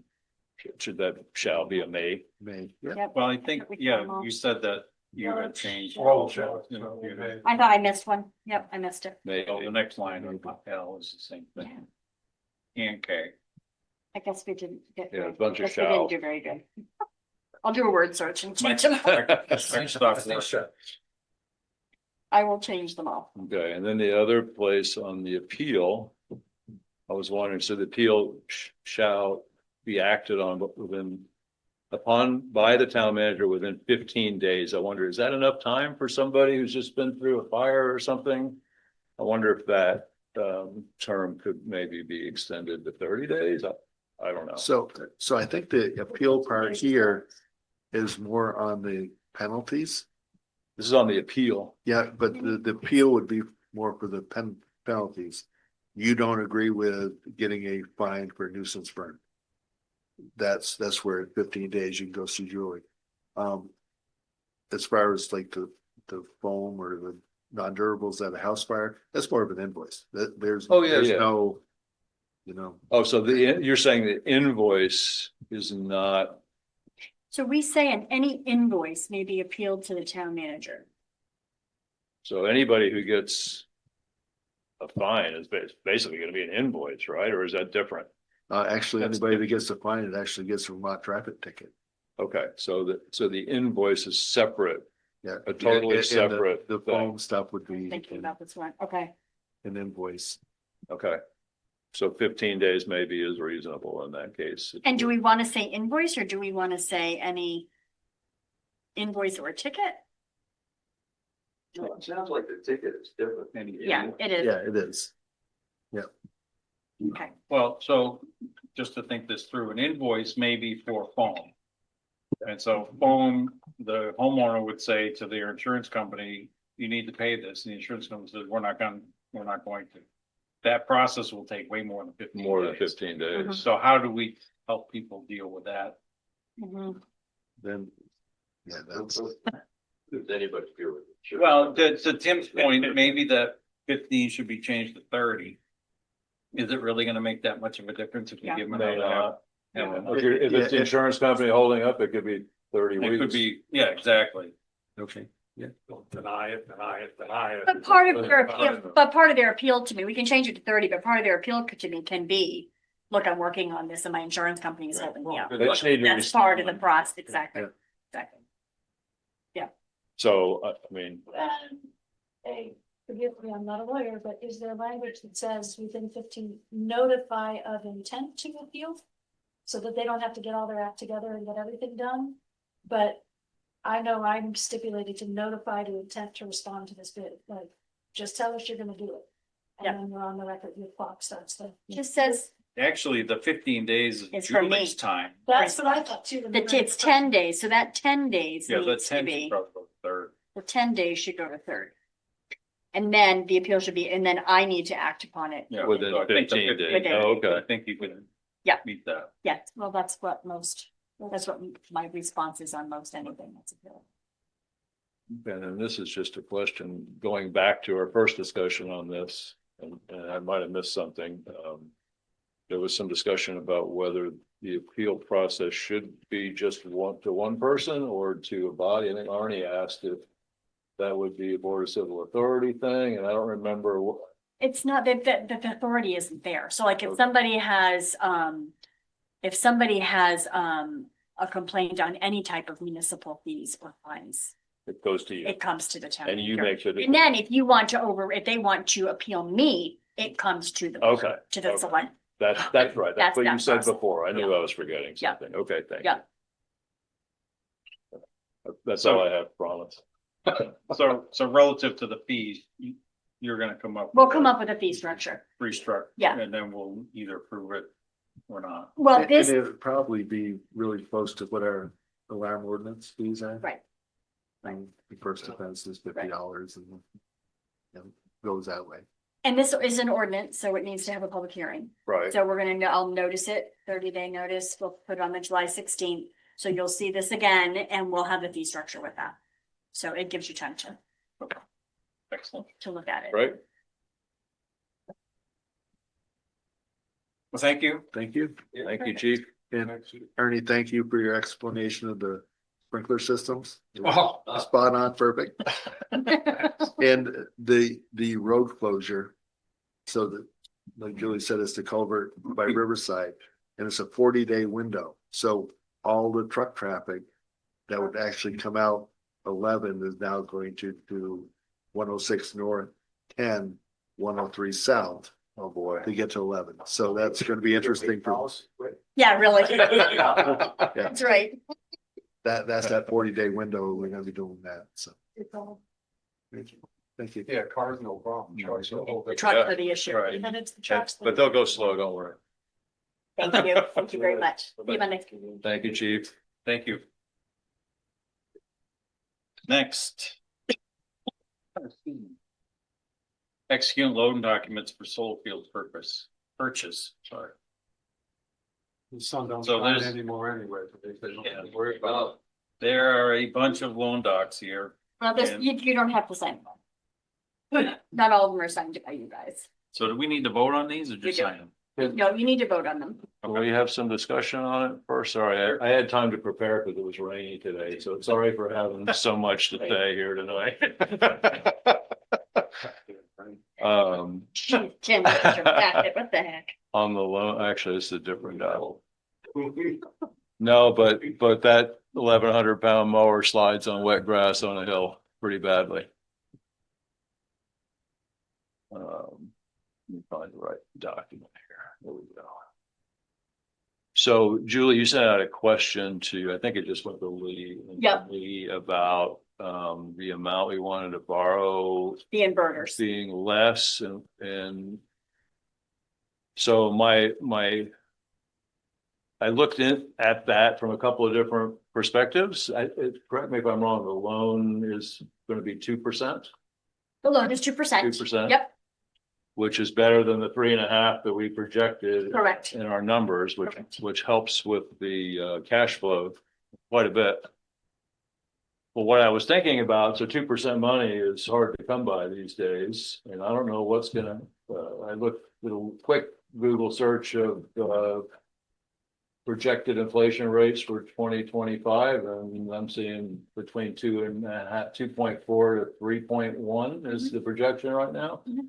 Should that shall be a may? May, yeah. Yep. Well, I think, We can yeah, all- you said that you had changed. Oh, sure. I thought I missed one. Yep, I missed it. May. Oh, the next line on L is the same thing. And K. I guess we didn't get. Yeah, a bunch of I guess we didn't shalls. do very good. I'll do a word search and change them. I will change them all. Okay, and then the other place on the appeal, I was wondering, so the appeal shall be acted on by the town manager within 15 days. I wonder, is that enough time for somebody who's just been through a fire or something? I wonder if that term could maybe be extended to 30 days. I don't know. So I think the appeal part here is more on the penalties. This is on the appeal. Yeah, but the appeal would be more for the penalties. You don't agree with getting a fine for nuisance burn. That's where in 15 days you can go see Julie. As far as like the foam or the non-durables at a house fire, that's more of an invoice. There's no, Oh, so you're saying the invoice is not So we say any invoice may be appealed to the town manager. So anybody who gets a fine is basically gonna be an invoice, right? Or is that different? Actually, That's anybody that gets a fine, it actually gets a Vermont traffic ticket. Okay, so the invoice is separate, Yeah. a totally And the- separate The thing. phone stuff would be Thinking about this one, okay. an invoice. Okay. So 15 days maybe is reasonable in that case. And do we want to say invoice or do we want to say any invoice or ticket? No, it sounds like the ticket is different. Yeah, it is. Yeah, it is. Okay. Well, so just to think this through, an invoice may be for phone. And so phone, the homeowner would say to their insurance company, you need to pay this. And the insurance company says, we're not going to. That process will take way more than 15 More than days. 15 days. So how do we help people deal with that? Mhm. Then, yeah, that's, Does anybody feel it? Sure. Well, to Tim's point, maybe that 15 should be changed to 30. Is it really gonna make that much of a difference if we Yeah. give them May another? not. Yeah. If it's the insurance company holding up, it could be 30 It weeks. could be, yeah, exactly. okay. Don't deny it, deny it, deny it. But part of their appeal to me, we can change it to 30, but part of their appeal to me can be, look, I'm working on this and my insurance company is helping me out. They just need to That's part of the respond. process, exactly, Yeah. exactly. So, I mean, Hey, forgive me, I'm not a lawyer, but is there language that says within 15, notify of intent to appeal? So that they don't have to get all their act together and get everything done? But I know I'm stipulated to notify the intent to respond to this bid, like, just tell us you're gonna do it. Yep. And then we're on the record, your clock starts to. Just says, Actually, the 15 days is It's for me. Julie's time. That's what I thought too. it's 10 days, so that 10 days Yeah, that needs to 10 be, should probably go third. the 10 days should go to third. And then the appeal should be, and then I need to act upon it. Yeah, Within so I think the 15 days. Within- Oh, okay. I think you can. Yeah. Meet that. Yeah, well, that's what my response is on most anything that's appealed. and then this is just a question, going back to our first discussion on this, and I might have missed something. There was some discussion about whether the appeal process should be just one person or to a body. I think Arnie asked if that would be a Board of Civil Authority thing, and I don't remember what. It's not that the authority isn't there. So like if somebody has, a complaint on any type of municipal fees or fines, It goes to you, it comes to the town. and you manager. make the. And then if they want to appeal me, it comes to the. Okay, To the okay. select. That's right. That's That's what you that said process. before. I knew I was forgetting Yeah. something. Okay, thank Yeah. you. That's all I have, promise. So relative to the fees, you're gonna come up. We'll with come a up with a fee structure. Free structure. Yeah. And then we'll either approve it or not. Well, And this, it would probably be really close to what our alarm ordinance fees are. right, The first offense is $50 and goes that way. and this is an ordinance, so it needs to have a public hearing. Right. So I'll notice it, 30-day notice, we'll put it on the July 16th. So you'll see this again and we'll have the fee structure with that. So it gives you time Excellent. to look at it. Right? Well, thank you. Thank you. Thank you, chief. And Ernie, thank you for your explanation of the sprinkler systems. It was Oh, spot on, perfect. And the road closure. So that, like Julie said, it's the culvert by Riverside and it's a 40-day window. So all the truck traffic that would actually come out 11 is now going to 106 north, 10, 103 south. Oh, boy. To get to 11. So that's going to be interesting for us. Yeah, really. Yeah, That's right. that's that 40-day window. We're going to be doing that. So It's all, thank you. Thank you. yeah, cars, no problem. Trucks are a whole The different- trucks are the issue. Right. and then it's the trucks. But they'll go slow, don't worry. Thank you. Thank you very much. See you Monday. Thank you, chief. Thank you. Next. Execute loan documents for solar field purchase, sorry. The sun don't So shine there's- anymore anyway. But they don't Yeah. have to worry about There are a bunch of loan docs here. Well, you don't have to sign them. Not all of them are signed by you guys. So do we need to vote on these or just do. sign them? No, you need to vote on them. We have some discussion on it first. Sorry, I had time to prepare because it was rainy today, so sorry for having so much to say here tonight. Jim, get your packet, what the heck? On the loan, actually, it's a different guy. No, but that 1,100-pound mower slides on wet grass on a hill pretty badly. Let me find the right document here. There we go. So Julie, you sent out a question to, I think it just went to Lee. Yep. Lee about the amount we wanted to borrow The inverters. being less and so I looked at that from a couple of different perspectives. Correct me if I'm wrong, the loan is going to be 2%. The loan is 2%. 2%. Yep, Which is better than the 3.5 that we projected correct. in our numbers, which helps with the cash flow quite a bit. Well, what I was thinking about, so 2% money is hard to come by these days, and I don't know what's gonna. I looked at a quick Google search of projected inflation rates for 2025, and I'm seeing between 2.4 to 3.1 is the projection right now. Mhm.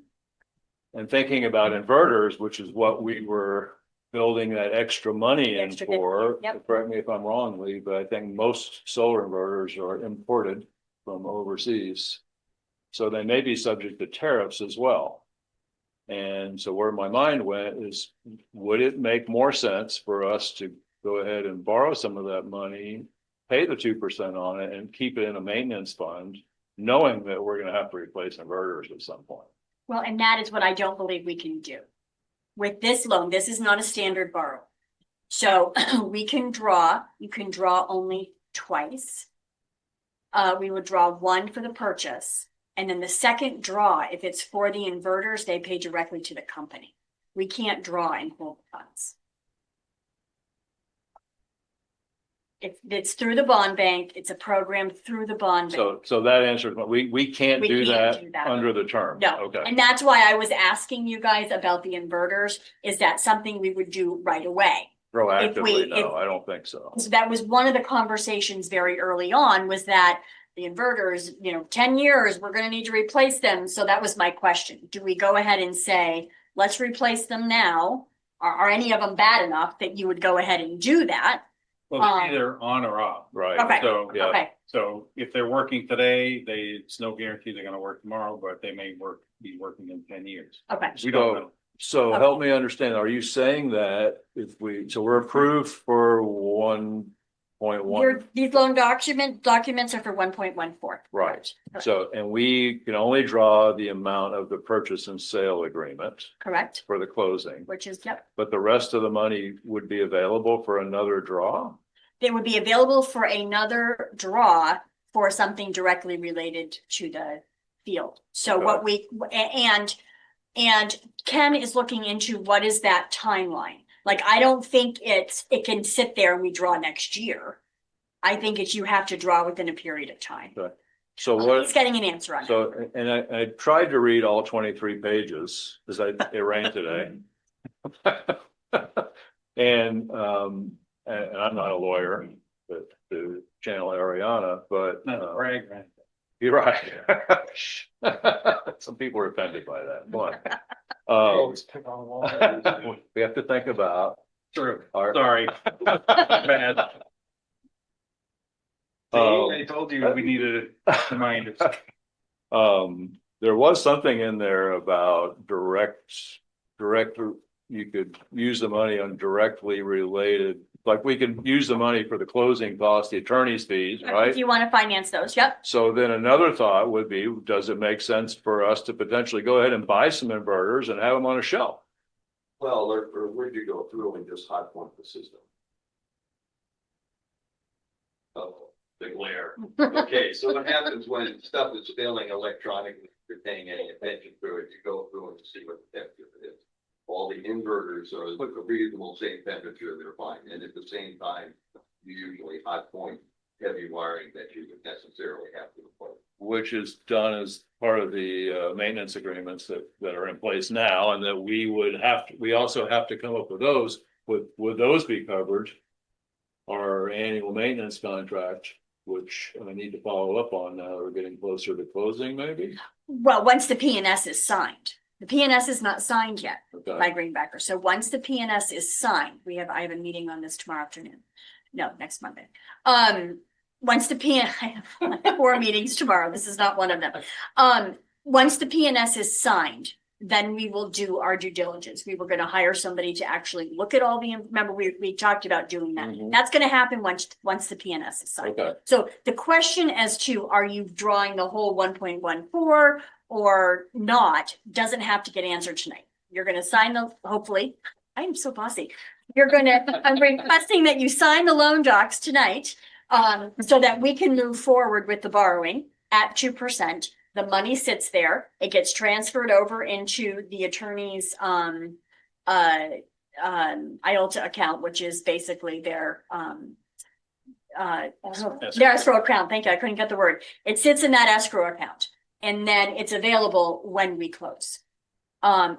And thinking about inverters, which is what we were building that extra money in Extra for. yep. Correct me if I'm wrong, Lee, but I think most solar inverters are imported from overseas. So they may be subject to tariffs as well. And so where my mind went is, would it make more sense for us to go ahead and borrow some of that money, pay the 2% on it and keep it in a maintenance fund, knowing that we're going to have to replace inverters at some point? Well, and that is what I don't believe we can do. With this loan, this is not a standard borrow. So you can draw only twice. We would draw one for the purchase. And then the second draw, if it's for the inverters, they pay directly to the company. We can't draw and hold funds. It's through the bond bank. It's a program through the bond bank. So that answers, we can't We do can't do that. under the term. No, Okay. and that's why I was asking you guys about the inverters. Is that something we would do right away? Proactively, no, I don't think so. So that was one of the conversations very early on, was that the inverters, 10 years, we're gonna need to replace them. So that was my question. Do we go ahead and say, let's replace them now? Are any of them bad enough that you would go ahead and do that? Well, they're either on or off. Right. Okay, So, yeah, okay, so if they're working today, it's no guarantee they're gonna work tomorrow, but they may be working in 10 years. okay. We don't know. So help me understand, are you saying that so we're approved for 1.1? These loan documents are for 1.14. Right. So, and we can only draw the amount of the purchase and sale agreement Correct, for the closing, which is, yep. but the rest of the money would be available for another draw? They would be available for another draw for something directly related to the field. So what and Ken is looking into what is that timeline? Like, I don't think it can sit there and we draw next year. I think you have to draw within a period of time. Okay. So what? He's getting an answer on it. So, and I tried to read all 23 pages because it rained today. And I'm not a lawyer, but to channel Ariana, but Brag, man. you're right. Some people are offended by that, but we have to think about True. our. Sorry. Bad. I told you we needed reminders. There was something in there about direct, you could use the money on directly related, like we could use the money for the closing costs, the attorney's fees, right? If you want to finance those, yep. So then another thought would be, does it make sense for us to potentially go ahead and buy some inverters and have them on a shelf? Well, or would you go through and just hot point the system? Oh, the glare. Okay, so what happens when stuff is failing electronically, if you're paying any attention to it, you go through and see what the temperature is. All the inverters are a reasonable same temperature, they're fine, and at the same time, you usually hot point heavy wiring that you would necessarily have to replace. which is done as part of the maintenance agreements that are in place now, and that we also have to come up with those. Would those be covered? Our annual maintenance contract, which I need to follow up on now, we're getting closer to closing maybe? Well, once the PNS is signed, the PNS is not signed yet by Okay, Greenbacker. So once the PNS is signed, I have a meeting on this tomorrow afternoon. No, next Monday. Once the I have 4 meetings tomorrow. This is not one of them. Once the PNS is signed, then we will do our due diligence. We were gonna hire somebody to actually look at all remember, we talked about doing that. Mhm. That's gonna happen once the PNS is signed. okay, So the question as to, are you drawing the whole 1.14 or not, doesn't have to get answered tonight. You're gonna sign hopefully, I am so bossy. I'm requesting that you sign the loan docs tonight, so that we can move forward with the borrowing at 2%. The money sits there, it gets transferred over into the attorney's, IOLTA account, which is basically their escrow account. Thank you. I couldn't get the word. It sits in that escrow account and then it's available when we close.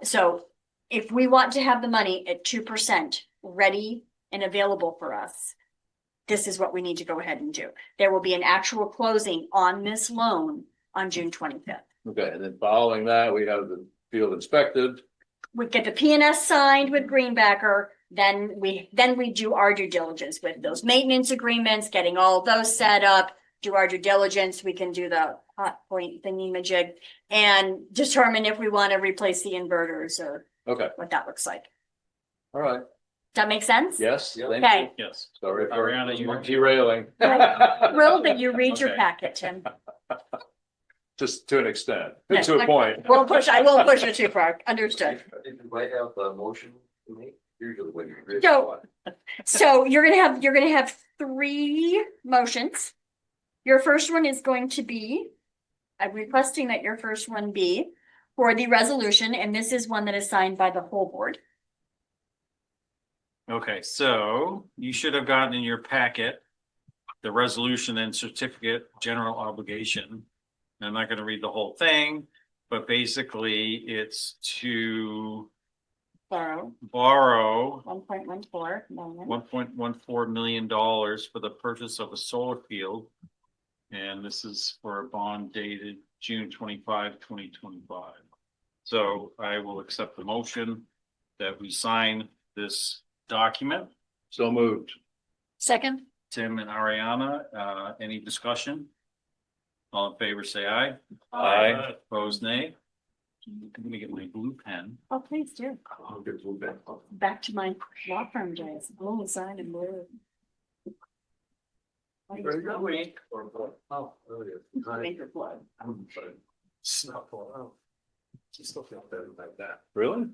So if we want to have the money at 2% ready and available for us, this is what we need to go ahead and do. There will be an actual closing on this loan on June 25th. okay, and then following that, we have the field inspected. We get the PNS signed with Greenbacker, then we do our due diligence with those maintenance agreements, getting all those set up, do our due diligence, we can do the hot point thingy-majig and determine if we want to replace the inverters or Okay, what that looks like. all right, Does that make sense? yes, thank you. Okay. Yes. Sorry for Ariana, you- derailing. Thrilled that you read your Okay. packet, Tim. Just to an extent, Yeah, to a point. I won't push it too far, understood. Did you write out the motion to me? Usually when you. So- So you're gonna have 3 motions. Your first one is going to be, I'm requesting that your first one be for the resolution, and this is one that is signed by the whole board. Okay, so you should have gotten in your packet the resolution and certificate of general obligation. I'm not gonna read the whole thing, but basically it's to Borrow borrow 1.14 million. $1.14 million for the purchase of a solar field. And this is for a bond dated June 25, 2025. So I will accept the motion that we sign this document. So moved. Second, Tim and Ariana, any discussion? All in favor, say aye. Aye. Opposed, nay. Let me get my blue pen. Oh, please do. Back to my law firm days, blue sign and blue. Very good week. Oh, earlier. Make your blood. Snuff all out. You still feel better like that. Really?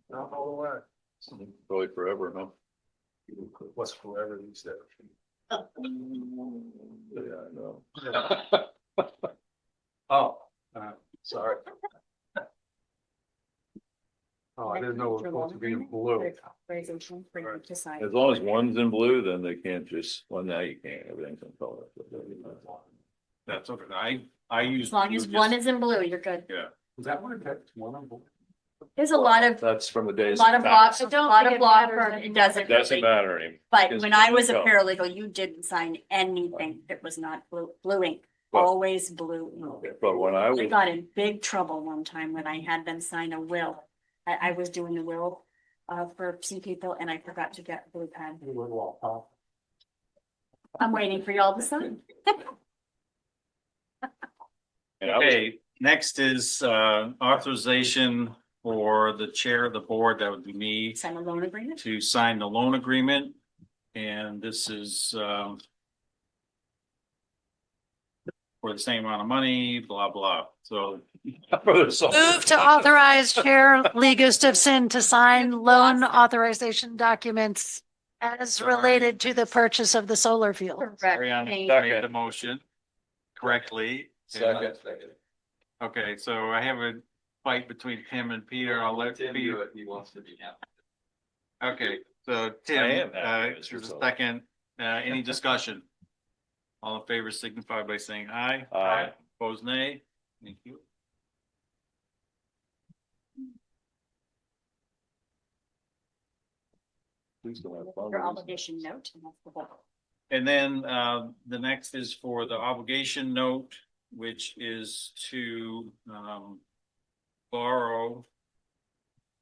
Not all the way. Probably forever, huh? What's forever these days? Yeah, I know. Oh, sorry. Oh, I didn't know it was supposed to be in blue. Resolution for you to sign. As long as one's in blue, then they can't just, well, now you can't, everything's in color. That's okay. I use. As long as one is in blue, you're good. Yeah. Is that what it takes? One of them? There's a lot of, That's from the days. law, I don't lot think of it law matters firm, it anymore. doesn't Doesn't really. matter anymore. But It's when I was a blue. paralegal, you didn't sign anything that was not blue ink, Well- always blue ink. But when I I was, got in big trouble one time when I had them sign a will. I was doing the will for some people and I forgot to get a blue pen. You were all pop. I'm waiting for y'all to sign. and I was, Okay, next is authorization for the chair of the board, that would be me, Sign a loan agreement. to sign the loan agreement. And this is for the same amount of money, blah, blah. So move to authorize Chair Lee Gustafson to sign loan authorization documents as related to the purchase of the solar field. Correct. Ariana Thank made the motion correctly. Second. Okay, so I have a fight between Tim and Peter. I'll let Tim Peter. do it. He wants to be happy. Okay, so I Tim, am happy, Mr. there's a Sullivan. second, any discussion? All in favor signify by saying aye. Aye. Opposed, nay. Thank you. Please don't have Your fun. obligation note. And that's the whole. And then the next is for the obligation note, which is to borrow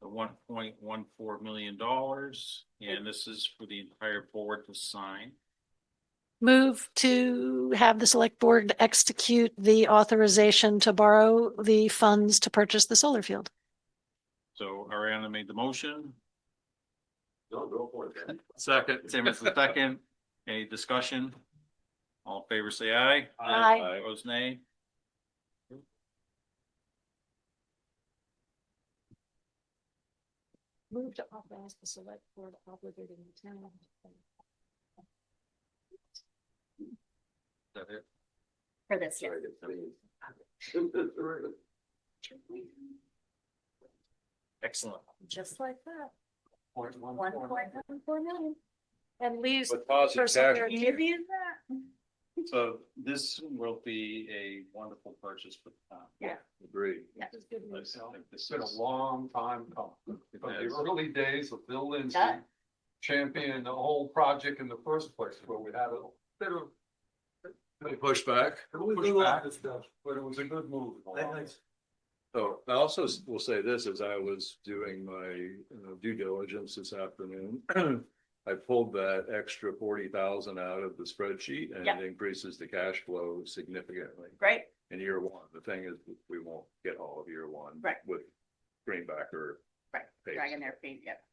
the $1.14 million, and this is for the entire board to sign. Move to have the select board execute the authorization to borrow the funds to purchase the solar field. So Ariana made the motion. Don't go for it. Second. Tim is the second. Any discussion? All in favor, say aye. Aye. Opposed, nay. Move to authorize the select board obligating the town. Is that it? For this year. Excellent. Just like that. 1.14. 1.14 million. And leaves. With positive personal cash. guarantee. Easy as that. So this will be a wonderful purchase for the town. Yeah. Agreed. I think this It's been a is- long time coming. From the Yes. early days of Bill Lindsay Yeah. championing the whole project in the first place, where we had a bit of Pushback. pushback, but it was a good move. So I also will say this, as I was doing my due diligence this afternoon. I pulled that extra 40,000 out of the spreadsheet and Yep. it increases the cash flow significantly Great. in year one. The thing is, we won't get all of year one. Right. With Greenbacker. Right. pace. Dragging their feet. Yep.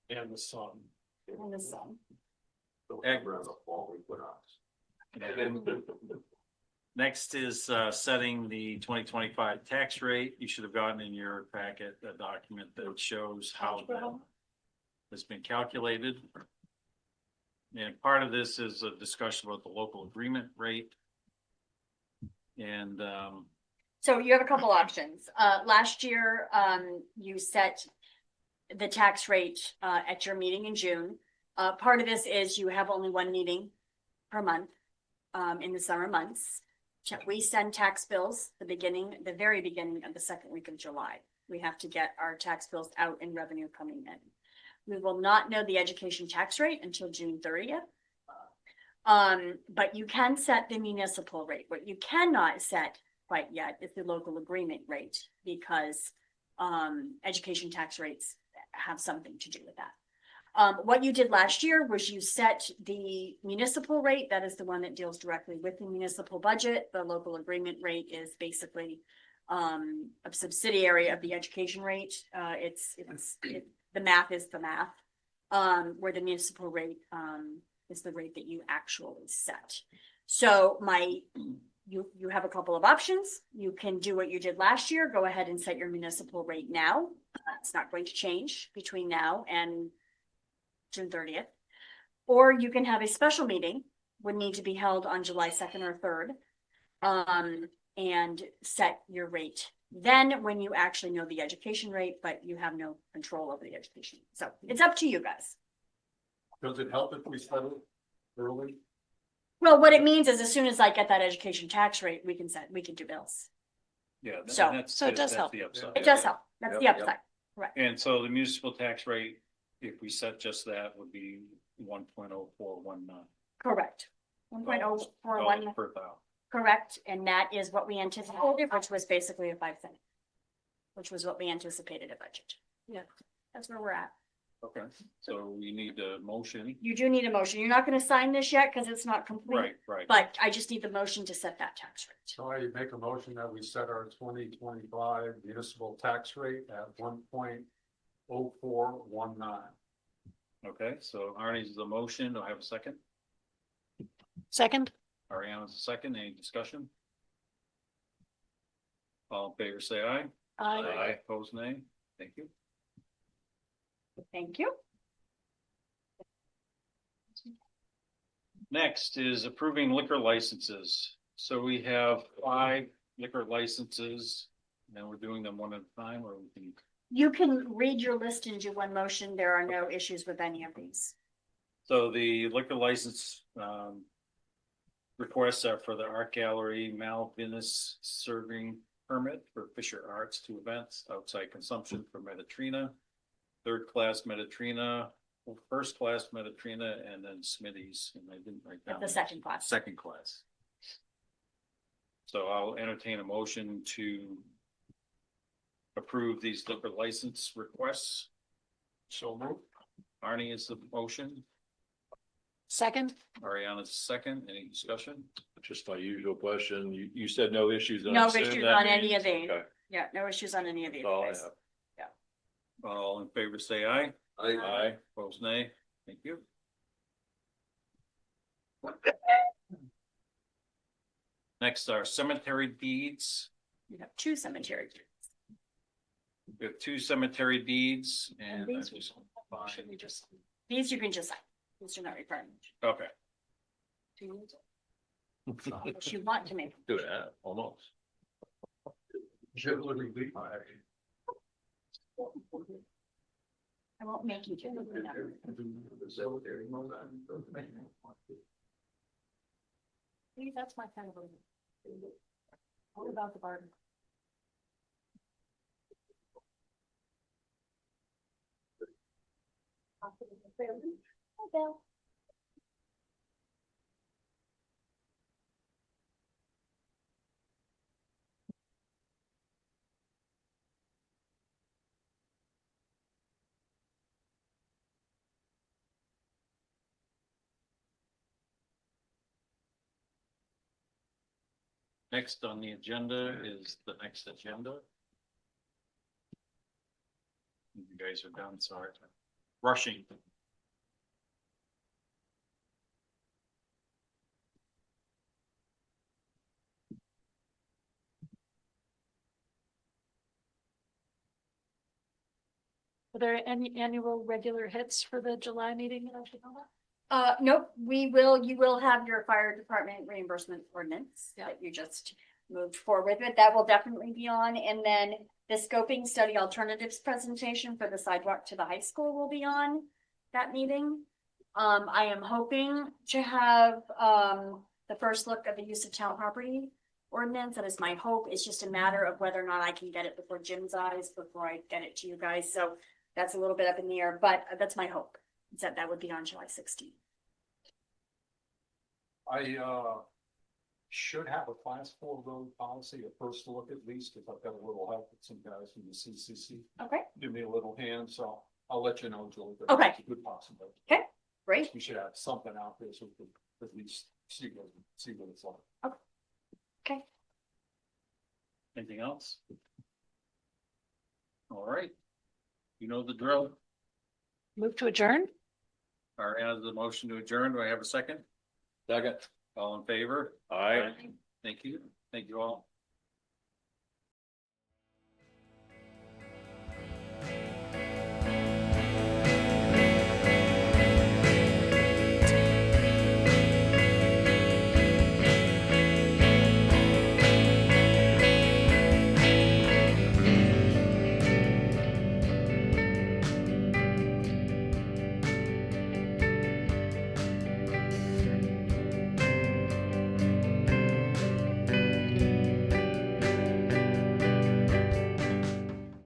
And the sun. And the sun. Next is setting the 2025 tax rate. You should have gotten in your packet a document that shows how that has been calculated. And part of this is a discussion about the local agreement rate. And So you have a couple options. Last year, you set the tax rate at your meeting in June. Part of this is you have only one meeting per month in the summer months. We send tax bills the very beginning of the second week of July. We have to get our tax bills out and revenue coming in. We will not know the education tax rate until June 30th. But you can set the municipal rate. What you cannot set quite yet is the local agreement rate, because education tax rates have something to do with that. What you did last year was you set the municipal rate. That is the one that deals directly with the municipal budget. The local agreement rate is basically a subsidiary of the education rate. The math is the math, where the municipal rate is the rate that you actually set. So you have a couple of options. You can do what you did last year. Go ahead and set your municipal rate now. It's not going to change between now and June 30th. Or you can have a special meeting, would need to be held on July 2nd or 3rd, and set your rate then when you actually know the education rate, but you have no control over the education. So it's up to you guys. Does it help if we set it early? Well, what it means is as soon as I get that education tax rate, we can do bills. yeah. So- so it does that's help. the upside. It does help. That's the Yep, upside. And so the municipal tax rate, if we set just that, would be 1.0419. Correct. 1.041, Per thousand. correct. And that is what we anticipated, which was basically a 5 cent. Which was what we anticipated at budget. Yeah, that's where we're at. Okay, so we need a motion. You do need a motion. You're not gonna sign this yet because it's not complete, Right. but I just need the motion to set that tax rate. So I make a motion that we set our 2025 municipal tax rate at 1.0419. Okay, so Arnie's the motion. Do I have a second? Second. Ariana's a second. Any discussion? All in favor, say aye. Aye. Opposed, nay. Thank you. Thank you. Next is approving liquor licenses. So we have 5 liquor licenses, and we're doing them one at a time, or we can. You can read your list and do one motion. There are no issues with any of these. So the liquor license, requests are for the art gallery Malvinus serving permit for Fisher Arts, 2 events, outside consumption for Mediterina, 3rd class Mediterina, 1st class Mediterina, and then Smitty's, and I didn't write down. The second class. 2nd class. So I'll entertain a motion to approve these liquor license requests. So moved. Arnie is the motion, Second, Ariana's second, any discussion? Just my usual question. You said no issues. No assume issues that on any means- of these. Okay, Yeah, no issues on any of these. that's all I guys. have. All in favor, say aye. Aye. Opposed, nay. Thank you. Next are cemetery deeds. We have 2 cemetery. We have 2 cemetery deeds and. these I just should we find- just? These you can just sign. These are not required. Okay, If you want to make. Do that, almost. I won't make you do it. See, that's my kind of. All about the garden. Hi, Bill. next on the agenda is the next agenda. You guys are done, sorry. Rushing. Are there any annual regular hits for the July meeting that I should know about? Nope, you will have your fire department reimbursement ordinance that you just moved forward with. That will definitely be on. And then the scoping study alternatives presentation for the sidewalk to the high school will be on that meeting. I am hoping to have, the first look at the use of town property ordinance. That is my hope. It's just a matter of whether or not I can get it before Jim's eyes, before I get it to you guys. So that's a little bit up in the air, but that's my hope. That would be on July 16th. I should have a class 4 road policy, a first look at least, if I've got a little help with some guys from the CCC. Okay, Give me a little hand, so I'll let you know, Julie. but Okay. it's a good possibility. great. We should have something out there so we can at least see what it's like. Okay. Anything else? All right. You know the drill. Move to adjourn? Ariana, the motion to adjourn. Do I have a second? Second. All in favor? Aye. Thank you. Thank you all.